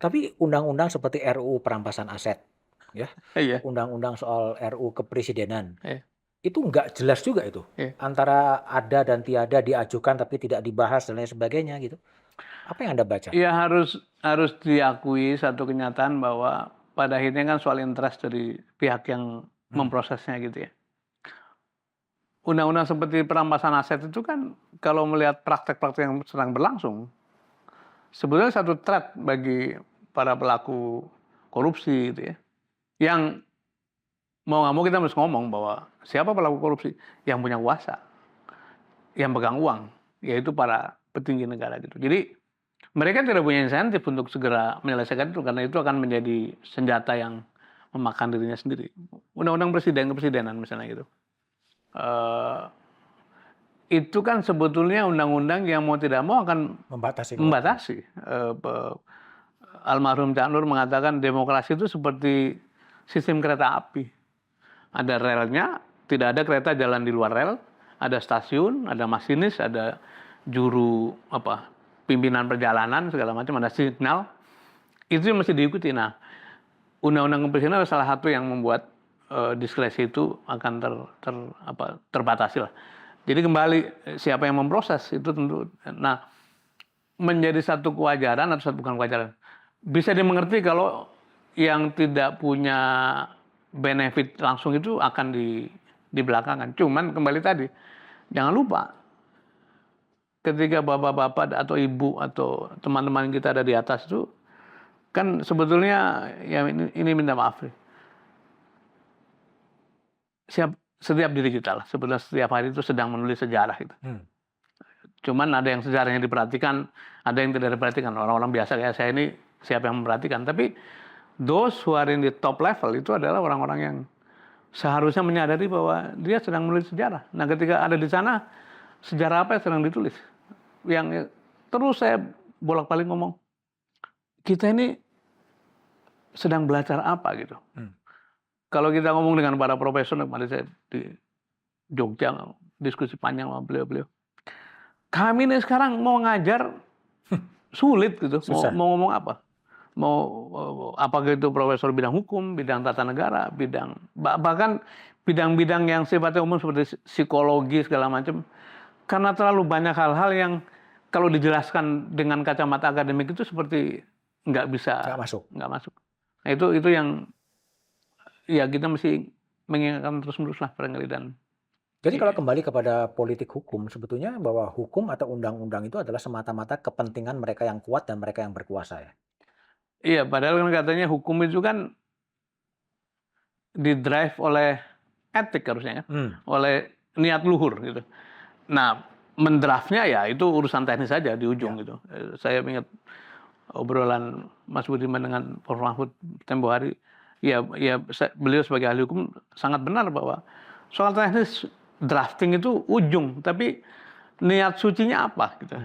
tapi undang-undang seperti RUU perampasan aset, ya, Iya, undang-undang soal RUU kepresidenan, iya, itu nggak jelas juga itu, iya. antara ada dan tiada, diajukan tapi tidak dibahas dan lain sebagainya gitu. Apa yang Anda baca? Ya harus diakui satu kenyataan bahwa pada akhirnya kan soal interest dari pihak yang Hmm, memprosesnya gitu ya. Undang-undang seperti perampasan aset itu kan kalau melihat praktek-praktek yang sedang berlangsung, sebetulnya satu threat bagi para pelaku korupsi gitu ya. Yang mau nggak mau kita harus ngomong bahwa siapa pelaku korupsi? Yang punya kuasa, yang pegang uang, yaitu para petinggi negara gitu. Jadi mereka tidak punya insentif untuk segera menyelesaikan itu karena itu akan menjadi senjata yang memakan dirinya sendiri. Undang-undang kepresidenan misalnya gitu. Eh, itu kan sebetulnya undang-undang yang mau tidak mau akan membatasi kewenangan. membatasi. Almarhum Cak Nur mengatakan demokrasi itu seperti sistem kereta api. Ada relnya, tidak ada kereta jalan di luar rel, ada stasiun, ada masinis, ada juru pimpinan perjalanan segala macam, ada signal. Itu yang mesti diikuti. Nah, undang-undang kepresidenan adalah salah satu yang membuat diskresi itu akan terbatasi lah. Jadi kembali siapa yang memproses itu tentu. Nah, menjadi satu kewajaran atau bukan kewajaran. Bisa dimengerti kalau yang tidak punya benefit langsung itu akan di belakangan. Cuman kembali tadi, jangan lupa ketika bapak-bapak atau ibu atau teman-teman kita ada di atas itu kan sebetulnya ya ini minta maaf nih. Setiap diri kita lah sebetulnya setiap hari itu sedang menulis sejarah gitu. Hmm. Cuman ada yang sejarahnya diperhatikan, ada yang tidak diperhatikan. Orang-orang biasa kayak saya ini siapa yang memperhatikan. Tapi those who are in the top level itu adalah orang-orang yang seharusnya menyadari bahwa dia sedang menulis sejarah. Nah, ketika ada di sana, sejarah apa yang sedang ditulis? Yang terus saya bolak-balik ngomong, kita ini sedang belajar apa gitu. Hmm. Kalau kita ngomong dengan para profesor, kemarin saya di Jogja diskusi panjang sama beliau-beliau. Kami ini sekarang mau ngajar sulit gitu, Susah. mau ngomong apa? Mau apakah itu profesor bidang hukum, bidang tata negara, bahkan bidang-bidang yang sifatnya umum seperti psikologi segala macam. Karena terlalu banyak hal-hal yang kalau dijelaskan dengan kacamata akademik itu seperti nggak Nggak masuk. masuk. Nah itu yang ya kita mesti mengingatkan terus-menerus lah barangkali dan Jadi kalau kembali kepada politik hukum, sebetulnya bahwa hukum atau undang-undang itu adalah semata-mata kepentingan mereka yang kuat dan mereka yang berkuasa ya. iya padahal kan katanya hukum itu kan didrive oleh etik harusnya ya, Hmm. oleh niat luhur gitu. Nah, mendraftnya ya itu urusan teknis saja di ujung Ya. gitu. Saya ingat obrolan Mas Budiman dengan Prof. Mahfud tempo hari. Ya beliau sebagai ahli hukum sangat benar bahwa soal teknis drafting itu ujung, tapi niat sucinya apa gitu.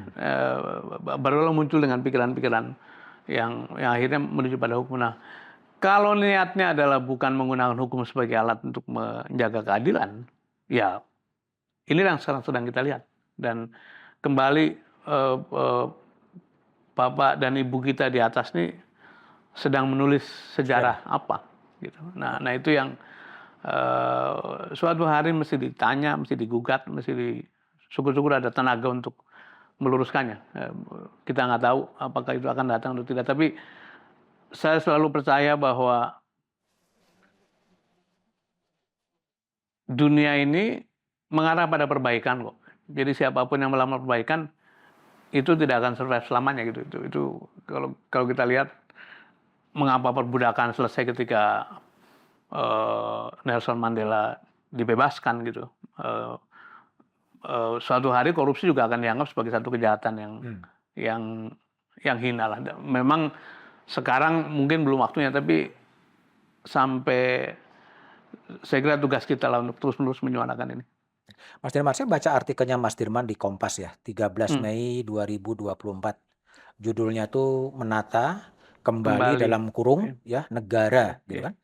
Barulah muncul dengan pikiran-pikiran yang akhirnya menuju pada hukum. Nah, kalau niatnya adalah bukan menggunakan hukum sebagai alat untuk menjaga keadilan, ya inilah yang sekarang sedang kita lihat. Dan kembali bapak dan ibu kita di atas nih sedang menulis sejarah apa gitu. Nah itu yang suatu hari mesti ditanya, mesti digugat, syukur-syukur ada tenaga untuk meluruskannya. Kita nggak tahu apakah itu akan datang atau tidak, tapi saya selalu percaya bahwa dunia ini mengarah pada perbaikan kok. Jadi siapapun yang melamar perbaikan itu tidak akan survive selamanya gitu. Itu kalau kita lihat mengapa perbudakan selesai ketika Nelson Mandela dibebaskan gitu. suatu hari korupsi juga akan dianggap sebagai satu kejahatan Hmm. yang hina lah. Memang sekarang mungkin belum waktunya, tapi sampai saya kira tugas kita lah untuk terus-menerus menyuarakan ini. Mas Dirman, saya baca artikelnya Mas Dirman di Kompas ya, 13 Hmm, Mei 2024. Judulnya tuh Menata Kembali kembali. dalam kurung ya negara gitu Oke. kan.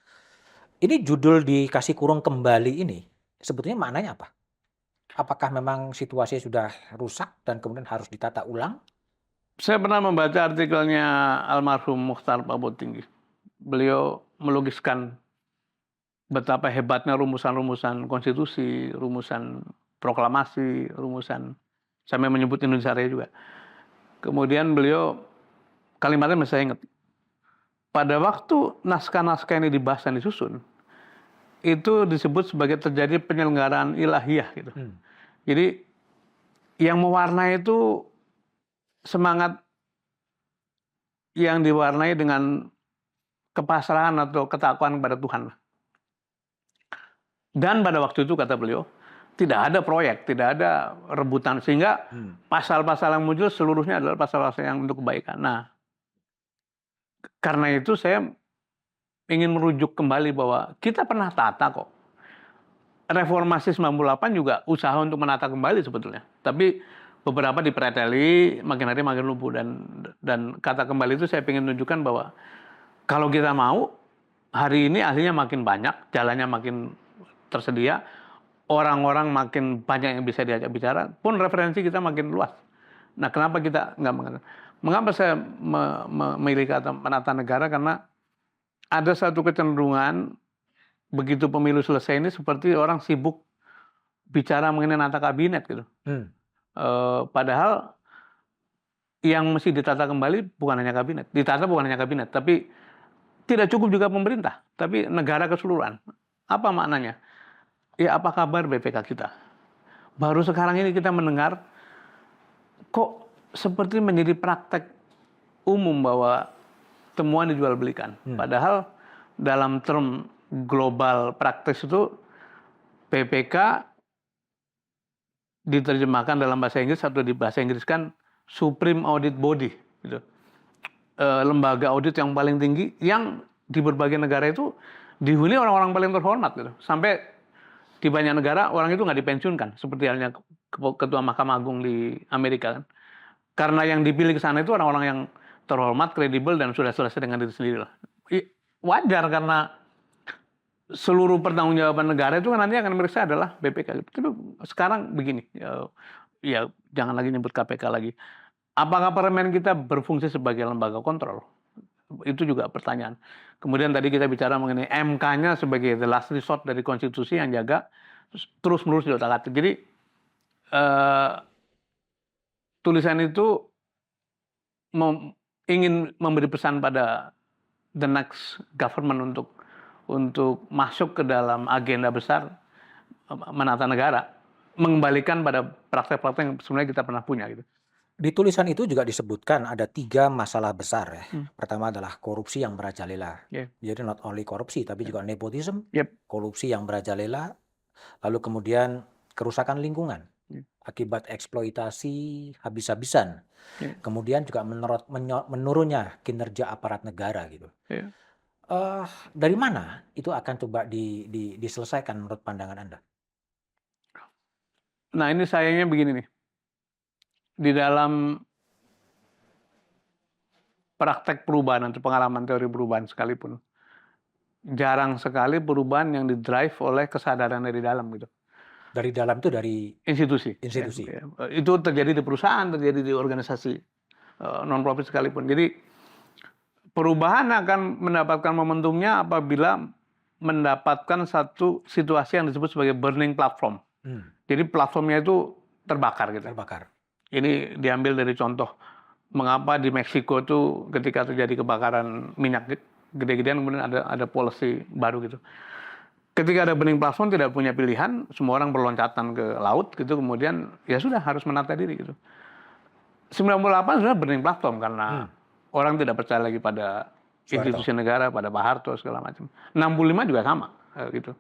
Ini judul dikasih kurung kembali ini sebetulnya maknanya apa? Apakah memang situasinya sudah rusak dan kemudian harus ditata ulang? Saya pernah membaca artikelnya almarhum Muchtar Pabotinggi. Beliau melukiskan betapa hebatnya rumusan-rumusan konstitusi, rumusan proklamasi, rumusan sampai menyebut Indonesia Raya juga. Kemudian beliau kalimatnya masih saya ingat. Pada waktu naskah-naskah ini dibahas dan disusun, itu disebut sebagai terjadi penyelenggaraan ilahiyah gitu. Jadi yang mewarnai itu semangat yang diwarnai dengan kepasrahan atau ketakwaan kepada Tuhan. Dan pada waktu itu kata beliau, tidak ada proyek, tidak ada rebutan, sehingga pasal-pasal yang muncul seluruhnya adalah pasal-pasal yang untuk kebaikan. Nah, karena itu saya ingin merujuk kembali bahwa kita pernah tata kok. Reformasi 98 juga usaha untuk menata kembali sebetulnya. Tapi beberapa dipreteli, makin hari makin lumpuh. Dan kata kembali itu saya ingin tunjukkan bahwa kalau kita mau, hari ini ahlinya makin banyak, jalannya makin tersedia, orang-orang makin banyak yang bisa diajak bicara, pun referensi kita makin luas. Nah, kenapa kita nggak mengatakan? Mengapa saya memilih kata menata negara? Karena ada satu kecenderungan begitu pemilu selesai ini seperti orang sibuk bicara mengenai nata kabinet gitu. Padahal yang mesti ditata kembali bukan hanya kabinet, tapi tidak cukup juga pemerintah, tapi negara keseluruhan. Apa maknanya? Ya, apa kabar BPK kita? Baru sekarang ini kita mendengar kok seperti menjadi praktek umum bahwa temuan dijual belikan. Padahal dalam term global praktis itu BPK diterjemahkan dalam bahasa Inggris atau di bahasa Inggris kan Supreme Audit Body gitu. Lembaga audit yang paling tinggi yang di berbagai negara itu dihuni orang-orang paling terhormat gitu. Sampai di banyak negara orang itu nggak dipensiunkan seperti halnya ketua Mahkamah Agung di Amerika kan. Karena yang dipilih ke sana itu orang-orang yang terhormat, kredibel, dan sudah selesai dengan diri sendiri lah. Wajar karena seluruh pertanggungjawaban negara itu kan nanti akan meriksa adalah BPK. Itu sekarang begini, ya jangan lagi nyebut KPK lagi. Apakah parlemen kita berfungsi sebagai lembaga kontrol? Itu juga pertanyaan. Kemudian tadi kita bicara mengenai MK-nya sebagai the last resort dari konstitusi yang jaga terus-menerus diotak-atik. Jadi tulisan itu ingin memberi pesan pada the next government untuk masuk ke dalam agenda besar menata negara, mengembalikan pada praktek-praktek yang sebenarnya kita pernah punya gitu. Di tulisan itu juga disebutkan ada 3 masalah besar ya. Pertama adalah korupsi yang merajalela. Jadi not only korupsi tapi juga nepotism, korupsi yang merajalela, lalu kemudian kerusakan lingkungan akibat eksploitasi habis-habisan. Kemudian juga menurunnya kinerja aparat negara gitu. Dari mana itu akan coba diselesaikan menurut pandangan Anda? Nah, ini sayangnya begini nih. Di dalam praktek perubahan atau pengalaman teori perubahan sekalipun, jarang sekali perubahan yang didrive oleh kesadaran dari dalam gitu. Dari dalam itu dari institusi. Itu terjadi di perusahaan, terjadi di organisasi non-profit sekalipun. Jadi perubahan akan mendapatkan momentumnya apabila mendapatkan satu situasi yang disebut sebagai burning platform. Jadi platformnya itu terbakar gitu. Ini diambil dari contoh mengapa di Meksiko itu ketika terjadi kebakaran minyak gede-gedean kemudian ada policy baru gitu. Ketika ada burning platform tidak punya pilihan, semua orang berloncatan ke laut gitu, kemudian ya sudah harus menata diri gitu. 98 sudah burning platform karena orang tidak percaya lagi pada institusi negara, pada Pak Harto segala macam. 65 juga sama gitu.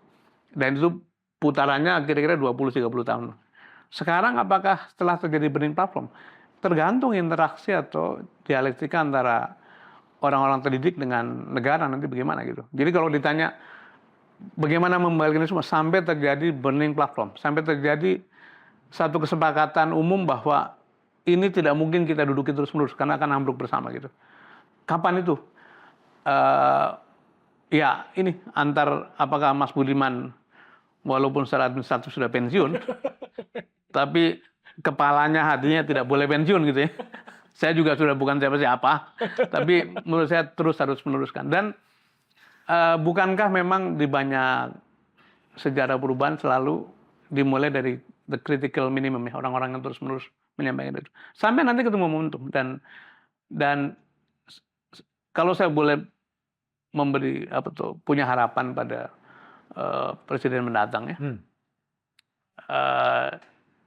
Dan itu putarannya kira-kira 20-30 tahun. Sekarang apakah setelah terjadi burning platform? Tergantung interaksi atau dialektika antara orang-orang terdidik dengan negara nanti bagaimana gitu. Jadi kalau ditanya bagaimana membalikkan ini semua sampai terjadi burning platform, sampai terjadi satu kesepakatan umum bahwa ini tidak mungkin kita duduki terus-menerus karena akan ambruk bersama gitu. Kapan itu? Ya ini antar apakah Mas Budiman walaupun secara administratif sudah pensiun, tapi kepalanya hatinya tidak boleh pensiun gitu ya. Saya juga sudah bukan siapa-siapa, tapi menurut saya terus harus meneruskan. Dan bukankah memang di banyak sejarah perubahan selalu dimulai dari the critical minimum ya, orang-orang yang terus-menerus menyampaikan itu. Sampai nanti ketemu momentum. Dan kalau saya boleh memberi punya harapan pada presiden mendatang ya.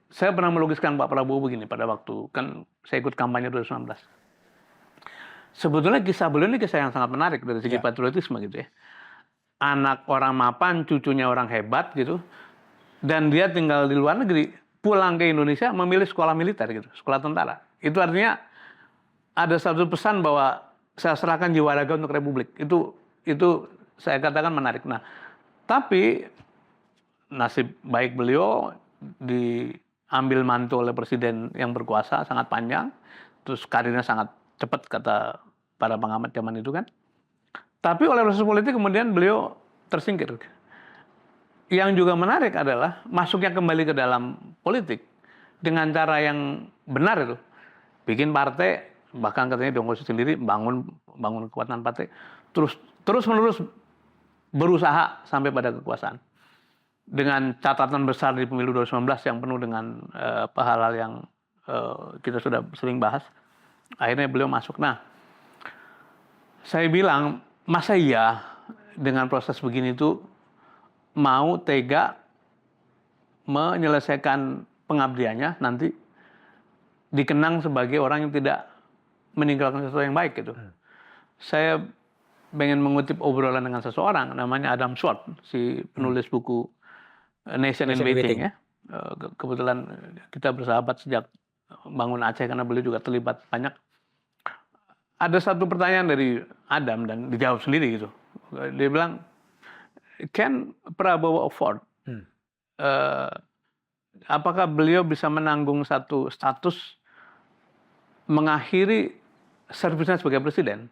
Saya pernah melukiskan Pak Prabowo begini pada waktu kan saya ikut kampanye 2019. Sebetulnya kisah beliau ini kisah yang sangat menarik dari segi patriotisme gitu ya. Anak orang mapan, cucunya orang hebat gitu, dan dia tinggal di luar negeri, pulang ke Indonesia memilih sekolah militer gitu, sekolah tentara. Itu artinya ada satu pesan bahwa saya serahkan jiwa raga untuk Republik. Itu saya katakan menarik. Nah, tapi nasib baik beliau diambil mantu oleh presiden yang berkuasa sangat panjang, terus karirnya sangat cepat kata para pengamat zaman itu kan. Tapi oleh proses politik kemudian beliau tersingkir. Yang juga menarik adalah masuknya kembali ke dalam politik dengan cara yang benar itu, bikin partai, bahkan katanya Dongkosi sendiri bangun kekuatan partai, terus menerus berusaha sampai pada kekuasaan. Dengan catatan besar di pemilu 2019 yang penuh dengan hal-hal yang kita sudah sering bahas, akhirnya beliau masuk. Nah, saya bilang, masa iya dengan proses begini itu mau tega menyelesaikan pengabdiannya nanti dikenang sebagai orang yang tidak meninggalkan sesuatu yang baik gitu. Saya pengen mengutip obrolan dengan seseorang namanya Adam Schwartz, si penulis buku Nation in Waiting ya. Kebetulan kita bersahabat sejak bangun Aceh karena beliau juga terlibat banyak. Ada satu pertanyaan dari Adam dan dijawab sendiri gitu. Dia bilang, can Prabowo afford? Apakah beliau bisa menanggung satu status mengakhiri servisnya sebagai presiden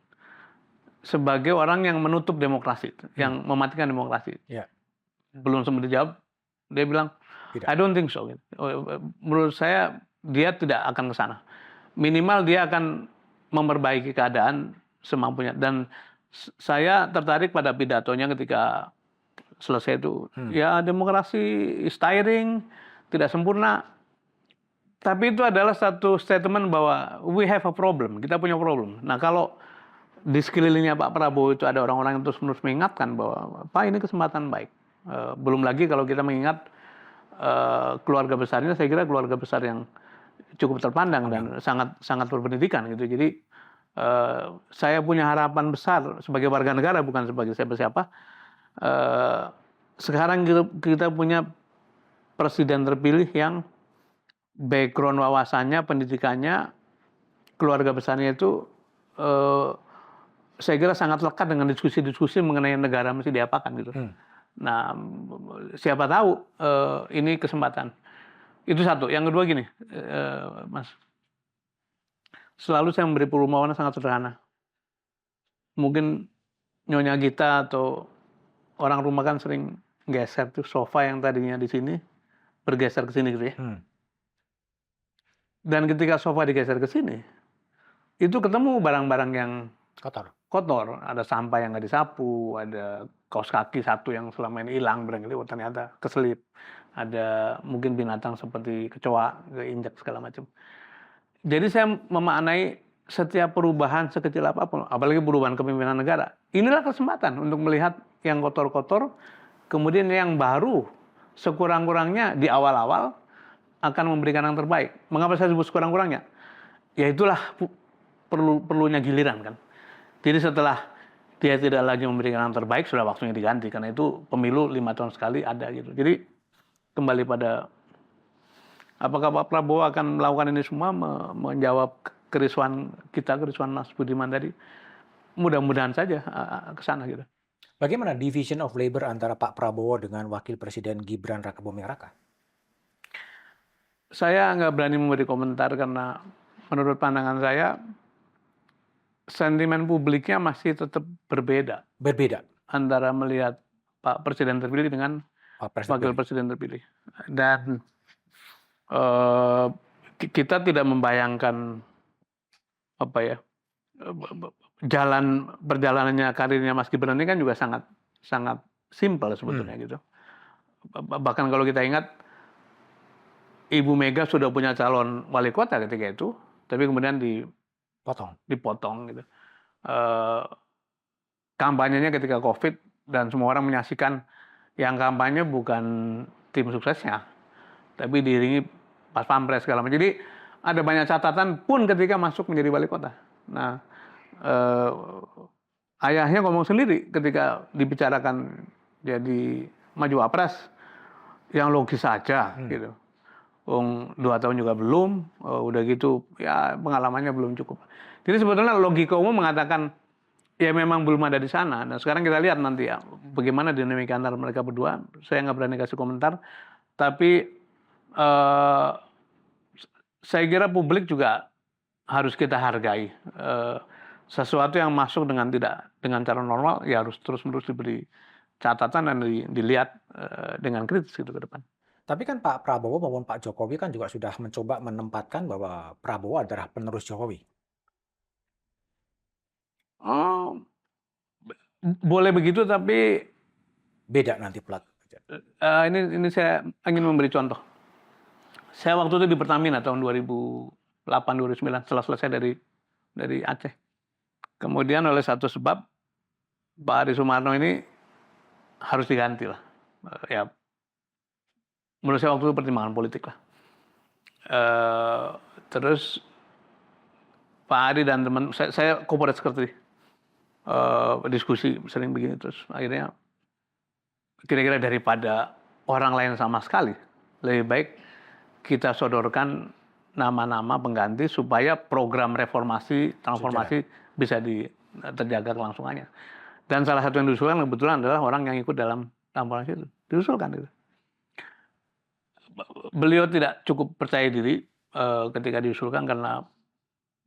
sebagai orang yang menutup demokrasi, yang mematikan demokrasi? Belum sempat dijawab. Dia bilang, I don't think so. Menurut saya dia tidak akan ke sana. Minimal dia akan memperbaiki keadaan semampunya. Dan saya tertarik pada pidatonya ketika selesai itu. Ya demokrasi is tiring, tidak sempurna. Tapi itu adalah satu statement bahwa we have a problem, kita punya problem. Nah kalau di sekelilingnya Pak Prabowo itu ada orang-orang yang terus-menerus mengingatkan bahwa Pak ini kesempatan baik. Belum lagi kalau kita mengingat keluarga besarnya, saya kira keluarga besar yang cukup terpandang dan sangat berpendidikan gitu. Jadi saya punya harapan besar sebagai warga negara, bukan sebagai siapa-siapa. Sekarang kita punya presiden terpilih yang background wawasannya, pendidikannya, keluarga besarnya itu saya kira sangat lekat dengan diskusi-diskusi mengenai negara mesti diapakan gitu. Nah, siapa tahu ini kesempatan. Itu satu. Yang kedua gini, Mas. Selalu saya memberi perumpamaan sangat sederhana. Mungkin Nyonya Gita atau orang rumah kan sering geser tuh sofa yang tadinya di sini bergeser ke sini gitu ya. Dan ketika sofa digeser ke sini, itu ketemu barang-barang yang kotor. Ada sampah yang nggak disapu, ada kaos kaki satu yang selama ini hilang barangkali ternyata keselip. Ada mungkin binatang seperti kecoa, keinjak segala macam. Jadi saya memaknai setiap perubahan sekecil apapun, apalagi perubahan kepemimpinan negara. Inilah kesempatan untuk melihat yang kotor-kotor, kemudian yang baru sekurang-kurangnya di awal-awal akan memberikan yang terbaik. Mengapa saya sebut sekurang-kurangnya? Ya itulah perlunya giliran kan. Jadi setelah dia tidak lagi memberikan yang terbaik, sudah waktunya diganti. Karena itu pemilu 5 tahun sekali ada gitu. Jadi kembali pada Apakah Pak Prabowo akan melakukan ini semua menjawab kerisauan kita, kerisauan Mas Budiman tadi? Mudah-mudahan saja ke sana gitu. Bagaimana division of labor antara Pak Prabowo dengan Wakil Presiden Gibran Rakabuming Raka? Saya nggak berani memberi komentar karena menurut pandangan saya sentimen publiknya masih tetap berbeda Berbeda, antara melihat Pak Presiden terpilih dengan Wapres Wakil terpilih. Presiden terpilih. Dan eh, kita tidak membayangkan apa ya perjalanannya karirnya Mas Gibran ini kan juga sangat sangat simpel sebetulnya gitu. Bahkan kalau kita ingat Ibu Mega sudah punya calon wali kota ketika itu, tapi kemudian Potong. dipotong gitu. Eh, Kampanyenya ketika COVID dan semua orang menyaksikan yang kampanye bukan tim suksesnya, tapi diiringi pas pampres segala macam. Jadi ada banyak catatan pun ketika masuk menjadi wali kota. Nah, ayahnya ngomong sendiri ketika dibicarakan jadi maju wapres, yang logis saja gitu. 2 tahun juga belum, udah gitu ya pengalamannya belum cukup. Jadi sebetulnya logika umum mengatakan ya memang belum ada di sana. Nah sekarang kita lihat nanti ya bagaimana dinamika antara mereka berdua. Saya nggak berani kasih komentar, tapi eh, saya kira publik juga harus kita hargai. Sesuatu yang masuk dengan cara normal ya harus terus-menerus diberi catatan dan dilihat dengan kritis gitu ke depan. Tapi kan Pak Prabowo maupun Pak Jokowi kan juga sudah mencoba menempatkan bahwa Prabowo adalah penerus Jokowi. Oh, boleh begitu, tapi Beda nanti plat. ini saya ingin memberi contoh. Saya waktu itu di Pertamina tahun 2008-2009 setelah selesai dari Aceh. Kemudian oleh satu sebab Pak Adi Sumarno ini harus diganti lah. Ya, menurut saya waktu itu pertimbangan politik lah. Terus Pak Adi dan teman saya corporate secretary, diskusi sering begini terus akhirnya kira-kira daripada orang lain sama sekali lebih baik kita sodorkan nama-nama pengganti supaya program reformasi transformasi bisa terjaga kelangsungannya. Dan salah satu yang diusulkan kebetulan adalah orang yang ikut dalam transformasi itu diusulkan itu. Beliau tidak cukup percaya diri ketika diusulkan karena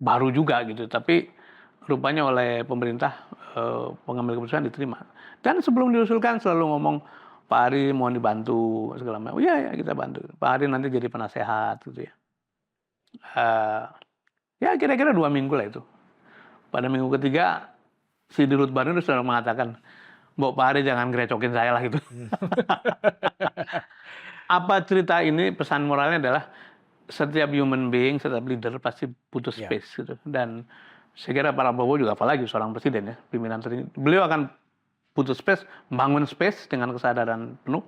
baru juga gitu, tapi rupanya oleh pemerintah pengambil keputusan diterima. Dan sebelum diusulkan selalu ngomong Pak Ari mohon dibantu segala macam. Oh iya ya kita bantu. Pak Ari nanti jadi penasehat gitu ya. Ya kira-kira 2 minggu lah itu. Pada minggu ketiga si Dirut Baru itu sudah mengatakan, Mbok Pak Ari jangan gerecokin saya lah gitu. Apa cerita ini pesan moralnya adalah setiap human being, setiap leader pasti butuh space gitu. Dan saya kira para Prabowo juga apalagi seorang presiden ya, pimpinan tertinggi. Beliau akan butuh space, membangun space dengan kesadaran penuh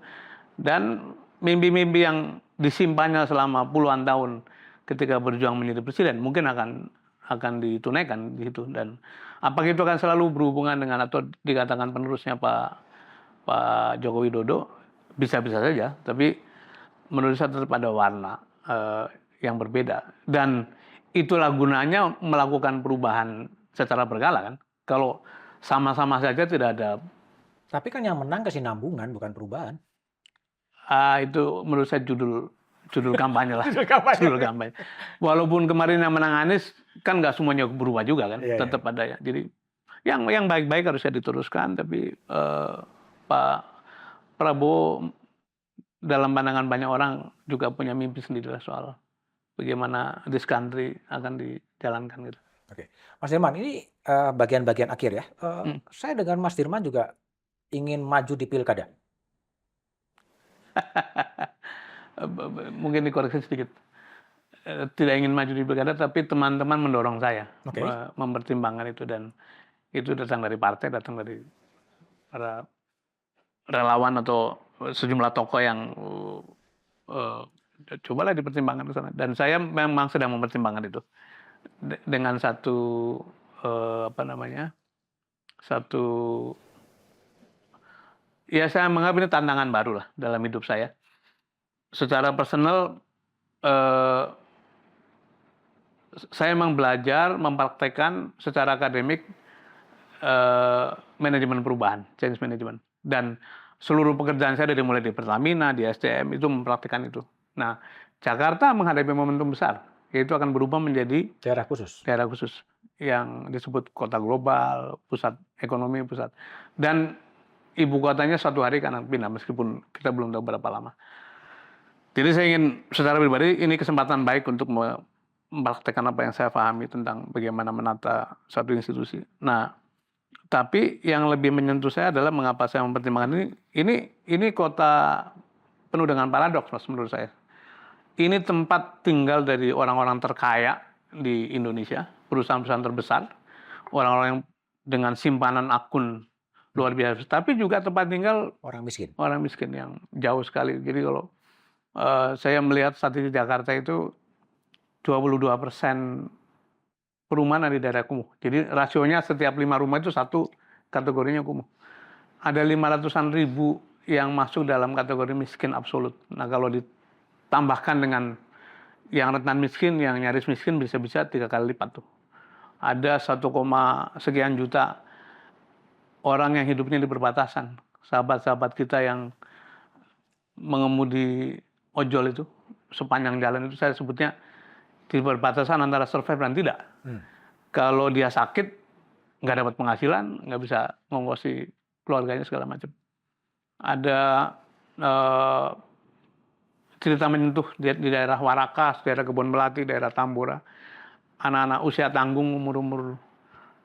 dan mimpi-mimpi yang disimpannya selama puluhan tahun ketika berjuang menjadi presiden mungkin akan ditunaikan di situ. Dan apakah itu akan selalu berhubungan dengan atau dikatakan penerusnya Pak Joko Widodo, bisa-bisa saja, tapi menurut saya tetap ada warna yang berbeda. Dan itulah gunanya melakukan perubahan secara berkala kan. Kalau sama-sama saja tidak ada. Tapi kan yang menang kesinambungan bukan perubahan. Itu menurut saya judul kampanye lah. Judul kampanye. Walaupun kemarin yang menang Anies kan nggak semuanya berubah juga kan. Tetap ada ya. Jadi yang baik-baik harusnya diteruskan. Tapi Pak Prabowo dalam pandangan banyak orang juga punya mimpi sendiri lah soal bagaimana this country akan dijalankan gitu. Oke, Mas Dirman, ini bagian-bagian akhir ya. Saya dengan Mas Dirman juga ingin maju di pilkada. Mungkin dikoreksi sedikit. Tidak ingin maju di pilkada, tapi teman-teman mendorong saya mempertimbangkan itu, dan itu datang dari partai, datang dari para relawan atau sejumlah tokoh yang cobalah dipertimbangkan ke sana. Dan saya memang sedang mempertimbangkan itu dengan satu satu ya saya menganggap ini tantangan baru lah dalam hidup saya. Secara personal eh, saya memang belajar mempraktekkan secara akademik manajemen perubahan, change management. Dan seluruh pekerjaan saya dari mulai di Pertamina, di SDM itu mempraktekkan itu. Nah, Jakarta menghadapi momentum besar, yaitu akan berubah menjadi Daerah khusus. daerah khusus yang disebut kota global, pusat ekonomi, pusat. Dan ibu kotanya suatu hari akan pindah, meskipun kita belum tahu berapa lama. Jadi saya ingin secara pribadi ini kesempatan baik untuk mempraktekkan apa yang saya pahami tentang bagaimana menata satu institusi. Nah, tapi yang lebih menyentuh saya adalah mengapa saya mempertimbangkan ini kota penuh dengan paradoks, Mas, menurut saya. Ini tempat tinggal dari orang-orang terkaya di Indonesia, perusahaan-perusahaan terbesar, orang-orang yang dengan simpanan akun luar biasa, tapi juga tempat tinggal Orang miskin. orang miskin yang jauh sekali. Jadi kalau saya melihat statistik Jakarta itu 22% perumahan ada di daerah kumuh. Jadi rasionya setiap 5 rumah itu satu kategorinya kumuh. Ada 500-an ribu yang masuk dalam kategori miskin absolut. Nah, kalau ditambahkan dengan yang rentan miskin, yang nyaris miskin, bisa-bisa 3 kali lipat tuh. Ada 1, sekian juta orang yang hidupnya di perbatasan. Sahabat-sahabat kita yang mengemudi ojol itu, sepanjang jalan itu saya sebutnya di perbatasan antara survive dan tidak. Kalau dia sakit, nggak dapat penghasilan, nggak bisa ngongkosi keluarganya segala macam. Ada cerita menyentuh di daerah Warakas, daerah Kebon Melati, daerah Tambora. Anak-anak usia tanggung umur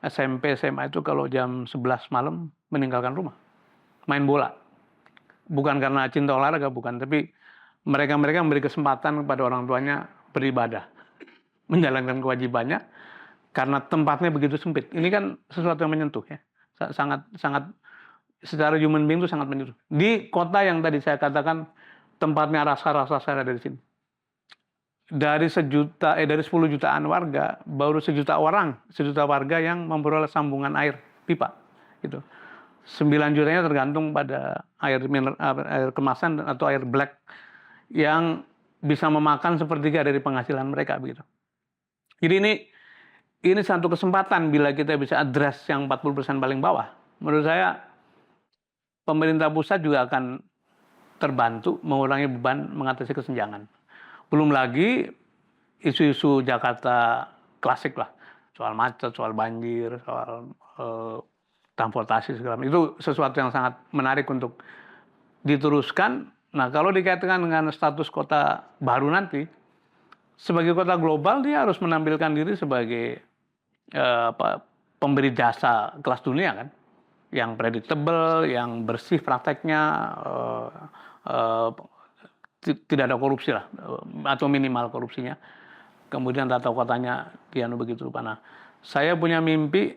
SMP, SMA itu kalau jam 11 malam meninggalkan rumah. Main bola. Bukan karena cinta olahraga, bukan. Tapi mereka memberi kesempatan kepada orang tuanya beribadah. Menjalankan kewajibannya. Karena tempatnya begitu sempit. Ini kan sesuatu yang menyentuh ya. Sangat secara human being itu sangat menyentuh. Di kota yang tadi saya katakan tempatnya rasa-rasa saya ada di sini. Dari 10 jutaan warga, baru 1 juta warga yang memperoleh sambungan air pipa. Gitu. 9 jutanya tergantung pada air kemasan atau air black yang bisa memakan sepertiga dari penghasilan mereka begitu. Jadi ini satu kesempatan bila kita bisa address yang 40% paling bawah. Menurut saya pemerintah pusat juga akan terbantu mengurangi beban mengatasi kesenjangan. Belum lagi isu-isu Jakarta klasik lah, soal macet, soal banjir, soal transportasi segala macam. Itu sesuatu yang sangat menarik untuk diteruskan. Nah, kalau dikaitkan dengan status kota baru nanti, sebagai kota global dia harus menampilkan diri sebagai pemberi jasa kelas dunia kan, yang predictable, yang bersih prakteknya, tidak ada korupsi lah, atau minimal korupsinya. Kemudian tata kotanya kian begitu rupa. Nah, saya punya mimpi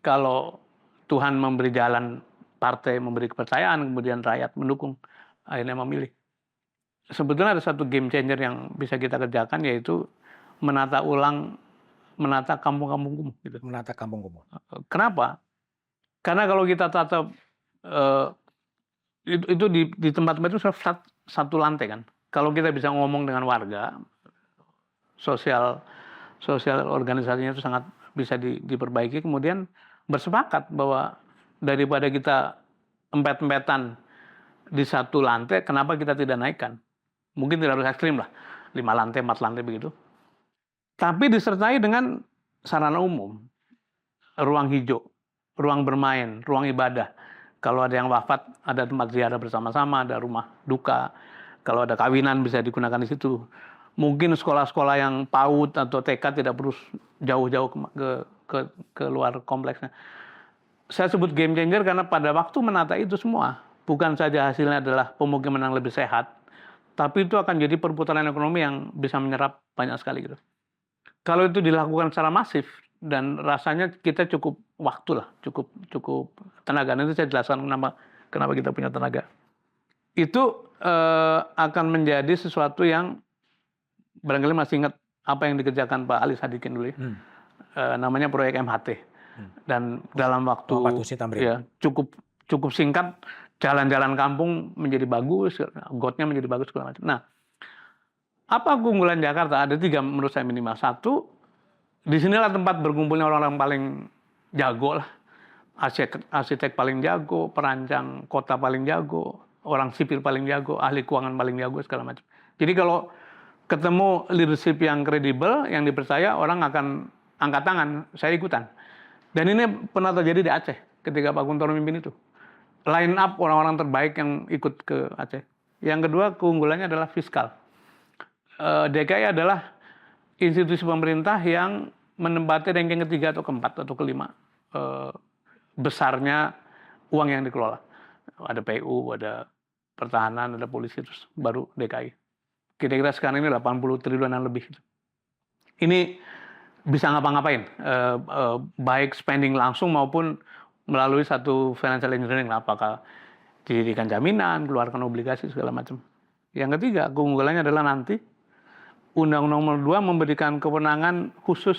kalau Tuhan memberi jalan, partai memberi kepercayaan, kemudian rakyat mendukung, akhirnya memilih. Sebetulnya ada satu game changer yang bisa kita kerjakan, yaitu menata kampung-kampung kumuh. Gitu. Menata kampung kumuh. Kenapa? Karena kalau kita tata itu di tempat-tempat itu satu lantai kan. Kalau kita bisa ngomong dengan warga, sosial organisasinya itu sangat bisa diperbaiki, kemudian bersepakat bahwa daripada kita empet-empetan di satu lantai, kenapa kita tidak naikkan? Mungkin tidak harus ekstrim lah, 5 lantai, 4 lantai begitu. Tapi disertai dengan sarana umum, ruang hijau, ruang bermain, ruang ibadah. Kalau ada yang wafat, ada tempat ziarah bersama-sama, ada rumah duka. Kalau ada kawinan bisa digunakan di situ. Mungkin sekolah-sekolah yang PAUD atau TK tidak perlu jauh-jauh ke luar kompleksnya. Saya sebut game changer karena pada waktu menata itu semua, bukan saja hasilnya adalah pemukiman yang lebih sehat, tapi itu akan jadi perputaran ekonomi yang bisa menyerap banyak sekali gitu. Kalau itu dilakukan secara masif, dan rasanya kita cukup waktu lah, cukup tenaga. Nanti saya jelaskan kenapa kita punya tenaga. Itu akan menjadi sesuatu yang barangkali masih ingat apa yang dikerjakan Pak Ali Sadikin dulu ya. Namanya proyek MHT. Dan dalam waktu ya, cukup singkat, jalan-jalan kampung menjadi bagus, gotnya menjadi bagus segala macam. Nah, Apa keunggulan Jakarta? Ada 3 menurut saya minimal. Satu, di sinilah tempat berkumpulnya orang-orang paling jago lah. Arsitek paling jago, perancang kota paling jago, orang sipil paling jago, ahli keuangan paling jago, segala macam. Jadi kalau ketemu leadership yang kredibel, yang dipercaya, orang akan angkat tangan, saya ikutan. Dan ini pernah terjadi di Aceh ketika Pak Kuntoro mimpin itu. Line up orang-orang terbaik yang ikut ke Aceh. Yang kedua, keunggulannya adalah fiskal. DKI adalah institusi pemerintah yang menempati ranking ketiga atau keempat atau kelima besarnya uang yang dikelola. Ada PU, ada pertahanan, ada polisi, terus baru DKI. Kira-kira sekarang ini 80 triliunan lebih. Ini bisa ngapa-ngapain, baik spending langsung maupun melalui satu financial engineering, apakah didirikan jaminan, keluarkan obligasi, segala macam. Yang ketiga, keunggulannya adalah nanti Undang-Undang Nomor 2 memberikan kewenangan khusus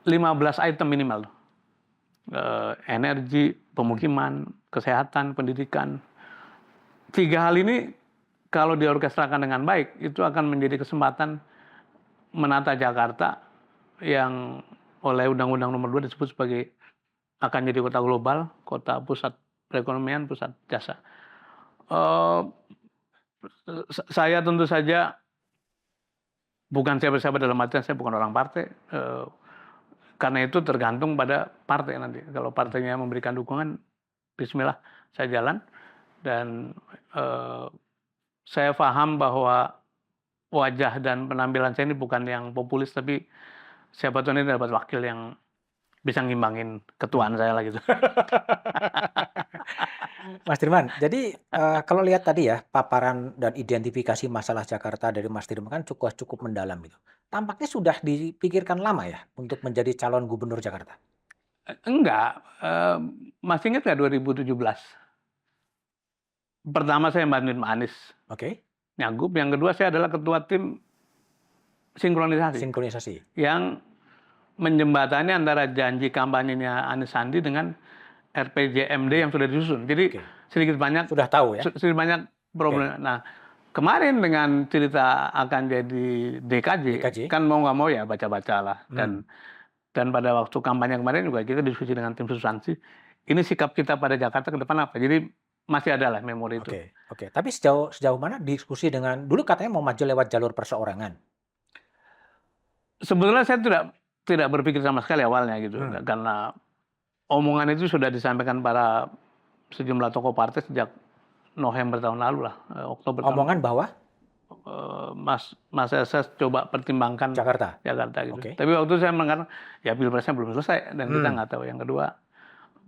15 item minimal. Energi, pemukiman, kesehatan, pendidikan. 3 hal ini kalau diorkestrakan dengan baik, itu akan menjadi kesempatan menata Jakarta yang oleh Undang-Undang Nomor 2 disebut sebagai akan jadi kota global, kota pusat perekonomian, pusat jasa. Saya tentu saja bukan siapa-siapa, dalam artian saya bukan orang partai. Karena itu tergantung pada partai nanti. Kalau partainya memberikan dukungan, bismillah, saya jalan. Dan saya paham bahwa wajah dan penampilan saya ini bukan yang populis, tapi siapa tahu ini dapat wakil yang bisa ngimbangin ketuaan saya lah gitu. Mas Dirman, jadi kalau lihat tadi ya paparan dan identifikasi masalah Jakarta dari Mas Dirman kan cukup mendalam gitu. Tampaknya sudah dipikirkan lama ya untuk menjadi calon gubernur Jakarta. Enggak, masih ingat nggak 2017? Pertama saya bantuin Pak Anies Oke, nyagup, yang kedua saya adalah ketua tim sinkronisasi sinkronisasi. yang menjembatani antara janji kampanyenya Anies Sandi dengan RPJMD yang sudah disusun. Jadi Oke. sedikit banyak Sudah tahu ya? sedikit banyak problem. Nah, kemarin dengan cerita akan jadi DKJ, DKJ. kan mau nggak mau ya baca-baca lah. Dan pada waktu kampanye kemarin juga kita diskusi dengan tim substansi. Ini sikap kita pada Jakarta ke depan apa? Jadi masih ada lah memori itu. Oke. Tapi sejauh mana diskusi dengan dulu katanya mau maju lewat jalur perseorangan. Sebetulnya saya tidak berpikir sama sekali awalnya gitu, karena omongan itu sudah disampaikan para sejumlah tokoh partai sejak November tahun lalu lah, Oktober. Omongan bahwa Mas saya coba pertimbangkan Jakarta gitu. Oke. Tapi waktu saya mengatakan ya pilpresnya belum selesai dan kita nggak tahu. Yang kedua,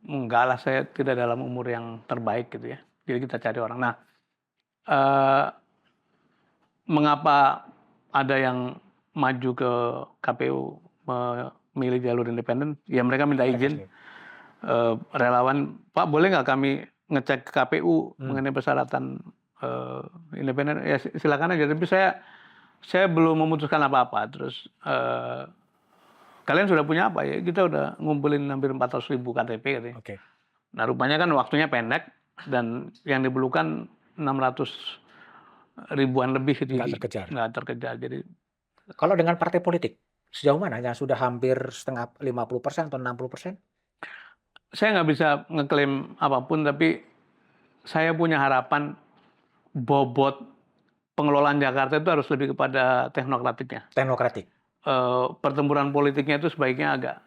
enggak lah, saya tidak dalam umur yang terbaik gitu ya. Jadi kita cari orang. Nah, mengapa ada yang maju ke KPU memilih jalur independen? Ya mereka minta izin. Relawan, Pak boleh nggak kami ngecek ke KPU mengenai persyaratan independen? Ya silakan aja. Tapi saya belum memutuskan apa-apa. Terus kalian sudah punya apa ya? Kita udah ngumpulin hampir 400.000 KTP katanya. Oke. Nah rupanya kan waktunya pendek dan yang diperlukan 600 ribuan lebih gitu. Nggak terkejar. Jadi kalau dengan partai politik sejauh mana yang sudah hampir setengah 50% atau 60%? Saya nggak bisa ngeklaim apapun, tapi saya punya harapan bobot pengelolaan Jakarta itu harus lebih kepada teknokratiknya. Teknokratik. Pertempuran politiknya itu sebaiknya agak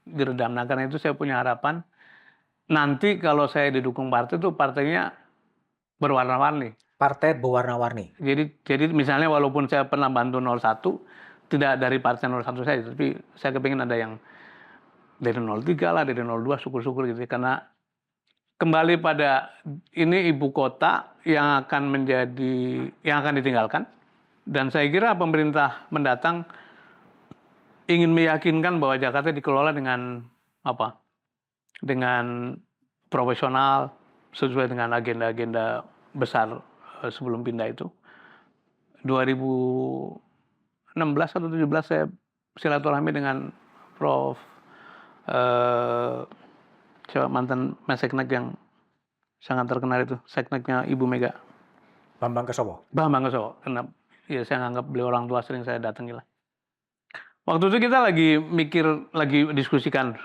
diredam. Nah, karena itu saya punya harapan nanti kalau saya didukung partai itu partainya berwarna-warni. Partai berwarna-warni. Jadi misalnya walaupun saya pernah bantu 01, tidak dari partai 01 saya, tapi saya kepingin ada yang dari 03 lah, dari 02, syukur-syukur gitu. Karena kembali pada ini ibu kota yang akan ditinggalkan. Dan saya kira pemerintah mendatang ingin meyakinkan bahwa Jakarta dikelola dengan apa? Dengan profesional, sesuai dengan agenda-agenda besar sebelum pindah itu. 2016 atau 17 saya silaturahmi dengan Prof. Mantan Menseknek yang sangat terkenal itu, sekneknya Ibu Mega. Bambang Kesowo. Bambang Kesowo. Karena ya saya nganggap beliau orang tua, sering saya datangi lah. Waktu itu kita lagi mikir, lagi diskusikan,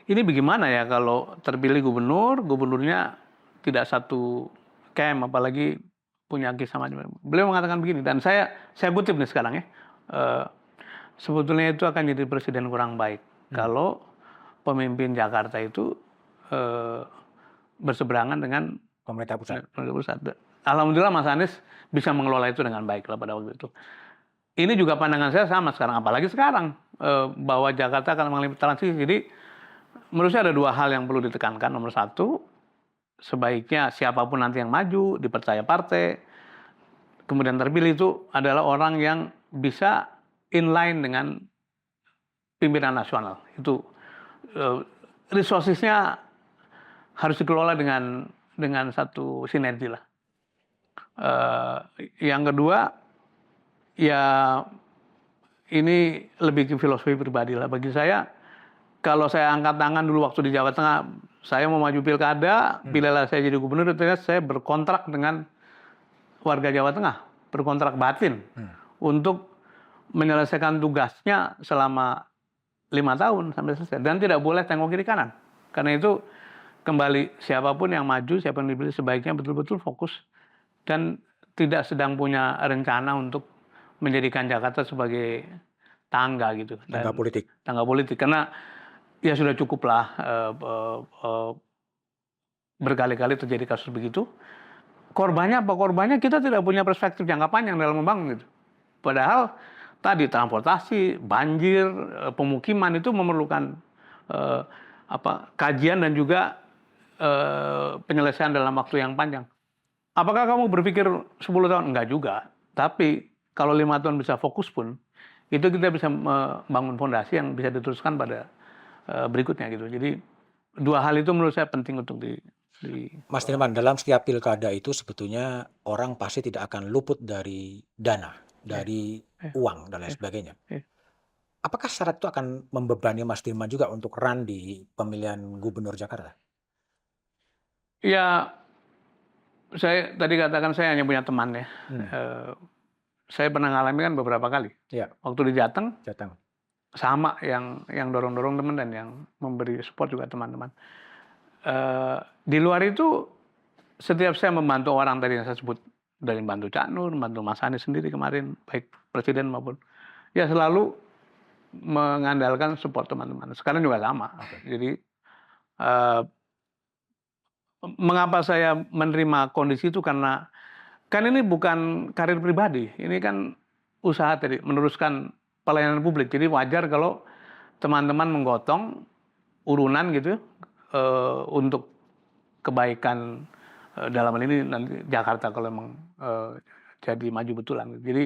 ini bagaimana ya kalau terpilih gubernur, gubernurnya tidak satu camp, apalagi punya kisah macam. Beliau mengatakan begini, dan saya kutip nih sekarang ya, eh, sebetulnya itu akan jadi presiden kurang baik kalau pemimpin Jakarta itu eh, berseberangan dengan Pemerintah pusat. pemerintah pusat. Alhamdulillah Mas Anies bisa mengelola itu dengan baik lah pada waktu itu. Ini juga pandangan saya sama sekarang, apalagi sekarang bahwa Jakarta akan mengalami transisi. Jadi menurut saya ada dua hal yang perlu ditekankan. Nomor satu, sebaiknya siapapun nanti yang maju, dipercaya partai, kemudian terpilih itu adalah orang yang bisa inline dengan pimpinan nasional. Itu resourcesnya harus dikelola dengan satu sinergi lah. Yang kedua, ya ini lebih ke filosofi pribadi lah. Bagi saya, kalau saya angkat tangan dulu waktu di Jawa Tengah, saya mau maju pilkada, pilihlah saya jadi gubernur, ternyata saya berkontrak dengan warga Jawa Tengah, berkontrak batin untuk menyelesaikan tugasnya selama 5 tahun sampai selesai, dan tidak boleh tengok kiri kanan. Karena itu kembali, siapapun yang maju, siapapun yang dipilih, sebaiknya betul-betul fokus dan tidak sedang punya rencana untuk menjadikan Jakarta sebagai tangga gitu, Tangga politik. tangga politik. Karena ya sudah cukuplah berkali-kali terjadi kasus begitu. Korbannya apa? Korbannya kita tidak punya perspektif jangka panjang dalam membangun gitu. Padahal tadi transportasi, banjir, pemukiman itu memerlukan kajian dan juga penyelesaian dalam waktu yang panjang. Apakah kamu berpikir 10 tahun? Enggak juga. Tapi kalau 5 tahun bisa fokus pun, itu kita bisa membangun fondasi yang bisa diteruskan pada berikutnya gitu. Jadi dua hal itu menurut saya penting untuk Mas Tilman, dalam setiap pilkada itu sebetulnya orang pasti tidak akan luput dari dana, dari uang dan lain sebagainya. Apakah syarat itu akan membebani Mas Tilman juga untuk run di pemilihan gubernur Jakarta? Ya, saya tadi katakan saya hanya punya teman ya. Saya pernah ngalami kan beberapa kali. Ya, Waktu di Jateng, Jateng. sama yang dorong-dorong teman dan yang memberi support juga teman-teman. Di luar itu, setiap saya membantu orang tadi yang saya sebut, dari bantu Cak Nur, bantu Mas Anies sendiri kemarin, baik presiden maupun, ya selalu mengandalkan support teman-teman. Sekarang juga sama. Jadi mengapa saya menerima kondisi itu, karena kan ini bukan karir pribadi, ini kan usaha tadi, meneruskan pelayanan publik. Jadi wajar kalau teman-teman menggotong urunan gitu untuk kebaikan dalam hal ini nanti Jakarta kalau memang jadi maju betulan. Jadi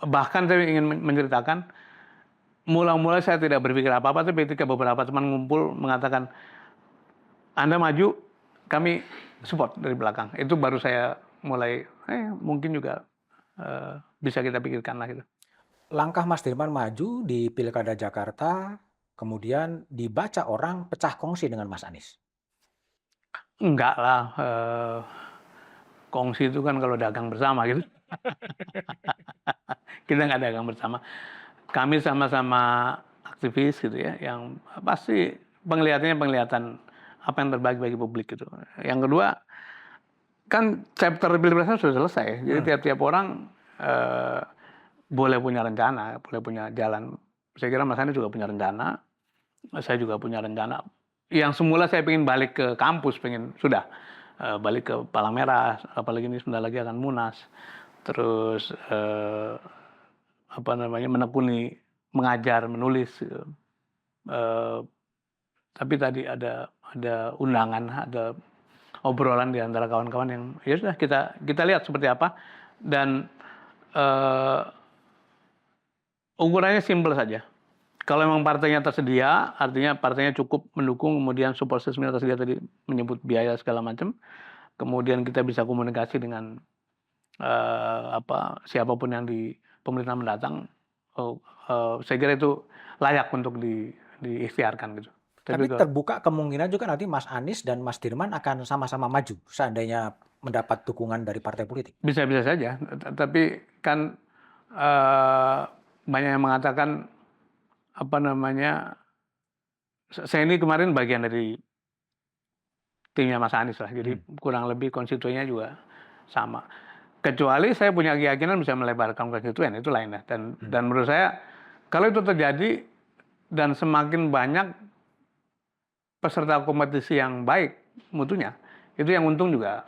bahkan saya ingin menceritakan, mula-mula saya tidak berpikir apa-apa, tapi ketika beberapa teman ngumpul mengatakan, Anda maju, kami support dari belakang. Itu baru saya mulai, mungkin juga bisa kita pikirkan lah gitu. Langkah Mas Tilman maju di pilkada Jakarta, kemudian dibaca orang pecah kongsi dengan Mas Anies. Enggak lah, kongsi itu kan kalau dagang bersama gitu. Kita nggak dagang bersama. Kami sama-sama aktivis gitu ya, yang pasti penglihatan apa yang terbaik bagi publik gitu. Yang kedua, kan chapter pilpresnya sudah selesai, jadi tiap-tiap orang boleh punya rencana, boleh punya jalan. Saya kira Mas Anies juga punya rencana, saya juga punya rencana. Yang semula saya pengen balik ke kampus, sudah balik ke Palang Merah, apalagi ini sebentar lagi akan Munas. Terus menekuni mengajar, menulis. Tapi tadi ada undangan, ada obrolan di antara kawan-kawan yang ya sudah kita lihat seperti apa, dan ukurannya simpel saja. Kalau memang partainya tersedia, artinya partainya cukup mendukung, kemudian support systemnya tersedia, tadi menyebut biaya segala macam, kemudian kita bisa komunikasi dengan siapapun yang di pemerintahan mendatang, saya kira itu layak untuk diikhtiarkan gitu. Tapi terbuka kemungkinan juga nanti Mas Anies dan Mas Dirman akan sama-sama maju seandainya mendapat dukungan dari partai politik. Bisa-bisa saja, tapi kan banyak yang mengatakan apa namanya, saya ini kemarin bagian dari timnya Mas Anies lah, jadi kurang lebih konstituennya juga sama. Kecuali saya punya keyakinan bisa melebarkan konstituen, itu lain ya. Dan menurut saya kalau itu terjadi dan semakin banyak peserta kompetisi yang baik mutunya, itu yang untung juga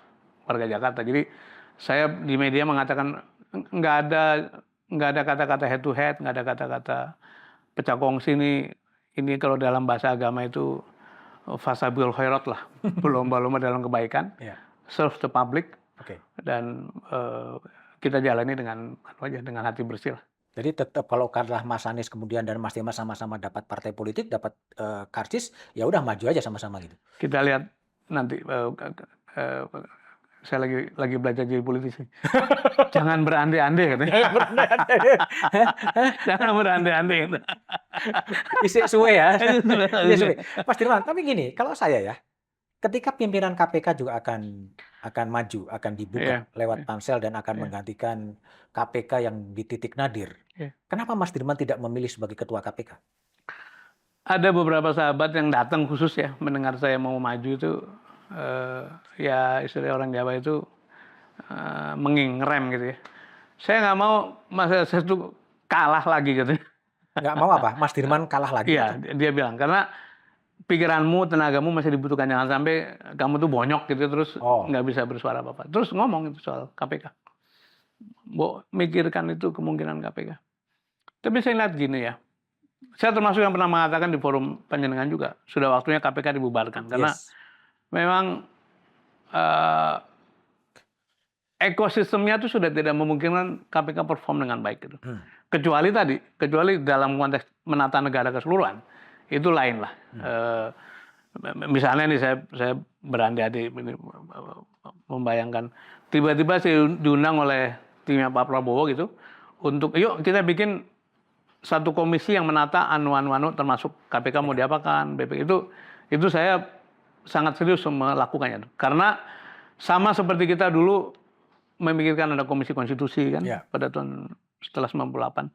warga Jakarta. Jadi saya di media mengatakan nggak ada kata-kata head to head, nggak ada kata-kata pecah kongsi. Ini kalau dalam bahasa agama itu fasabil khairat lah, berlomba-lomba dalam kebaikan, serve the public, dan kita jalani dengan hati bersih lah. Jadi tetap kalau katakanlah Mas Anies kemudian dan Mas Dimas sama-sama dapat partai politik, dapat karcis, ya udah maju aja sama-sama gitu. Kita lihat nanti. Saya lagi belajar jadi politisi. Jangan berandai-andai katanya. Jangan berandai-andai. Isi suwe ya. Mas Dirman, tapi gini, kalau saya ya, ketika pimpinan KPK juga akan maju, akan dibuka lewat pansel dan akan menggantikan KPK yang di titik nadir. Kenapa Mas Dirman tidak memilih sebagai ketua KPK? Ada beberapa sahabat yang datang khusus ya mendengar saya mau maju itu, ya istilah orang Jawa itu ngerem gitu ya. Saya nggak mau saya itu kalah lagi gitu. Nggak mau apa? Mas Dirman kalah lagi? Iya, dia bilang karena pikiranmu, tenagamu masih dibutuhkan, jangan sampai kamu tuh bonyok gitu terus nggak bisa bersuara apa-apa. Terus ngomong itu soal KPK. Mikirkan itu kemungkinan KPK. Tapi saya lihat gini ya, saya termasuk yang pernah mengatakan di forum panjenengan juga, sudah waktunya KPK dibubarkan. Karena memang ekosistemnya itu sudah tidak memungkinkan KPK perform dengan baik gitu. Kecuali dalam konteks menata negara keseluruhan, itu lain lah. Misalnya nih saya berandai-andai membayangkan tiba-tiba saya diundang oleh timnya Pak Prabowo gitu untuk yuk kita bikin satu komisi yang menata anu termasuk KPK mau diapakan, BP itu saya sangat serius melakukannya. Karena sama seperti kita dulu memikirkan ada komisi konstitusi kan pada tahun setelah 98,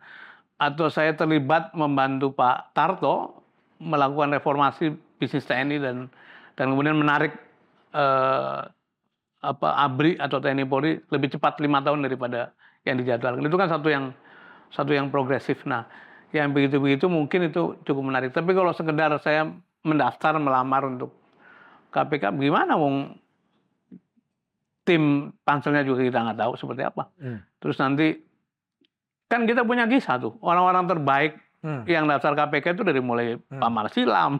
atau saya terlibat membantu Pak Tarto melakukan reformasi bisnis TNI dan kemudian menarik ABRI atau TNI Polri lebih cepat 5 tahun daripada yang dijadwalkan. Itu kan satu yang progresif. Nah, yang begitu-begitu mungkin itu cukup menarik. Tapi kalau sekedar saya mendaftar melamar untuk KPK, gimana wong tim panselnya juga kita nggak tahu seperti apa. Terus nanti kan kita punya kisah tuh, orang-orang terbaik yang daftar KPK itu dari mulai Pak Marsilam,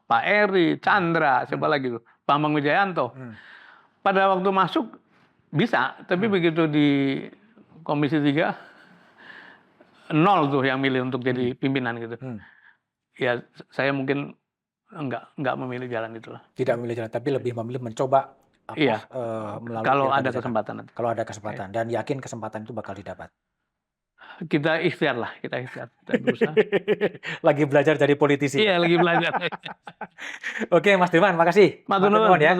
Pak Eri, Chandra, siapa lagi tuh, Bambang Wijayanto. Pada waktu masuk bisa, tapi begitu di Komisi 3 nol tuh yang milih untuk jadi pimpinan gitu. Ya saya mungkin enggak memilih jalan itulah. Tidak memilih jalan, tapi lebih memilih mencoba melalui kalau ada kesempatan. Kalau ada kesempatan dan yakin kesempatan itu bakal didapat. Kita ikhtiar lah, kita berusaha. Lagi belajar jadi politisi. Iya, lagi belajar. Oke, Mas Dirman, makasih. Matur nuwun ya.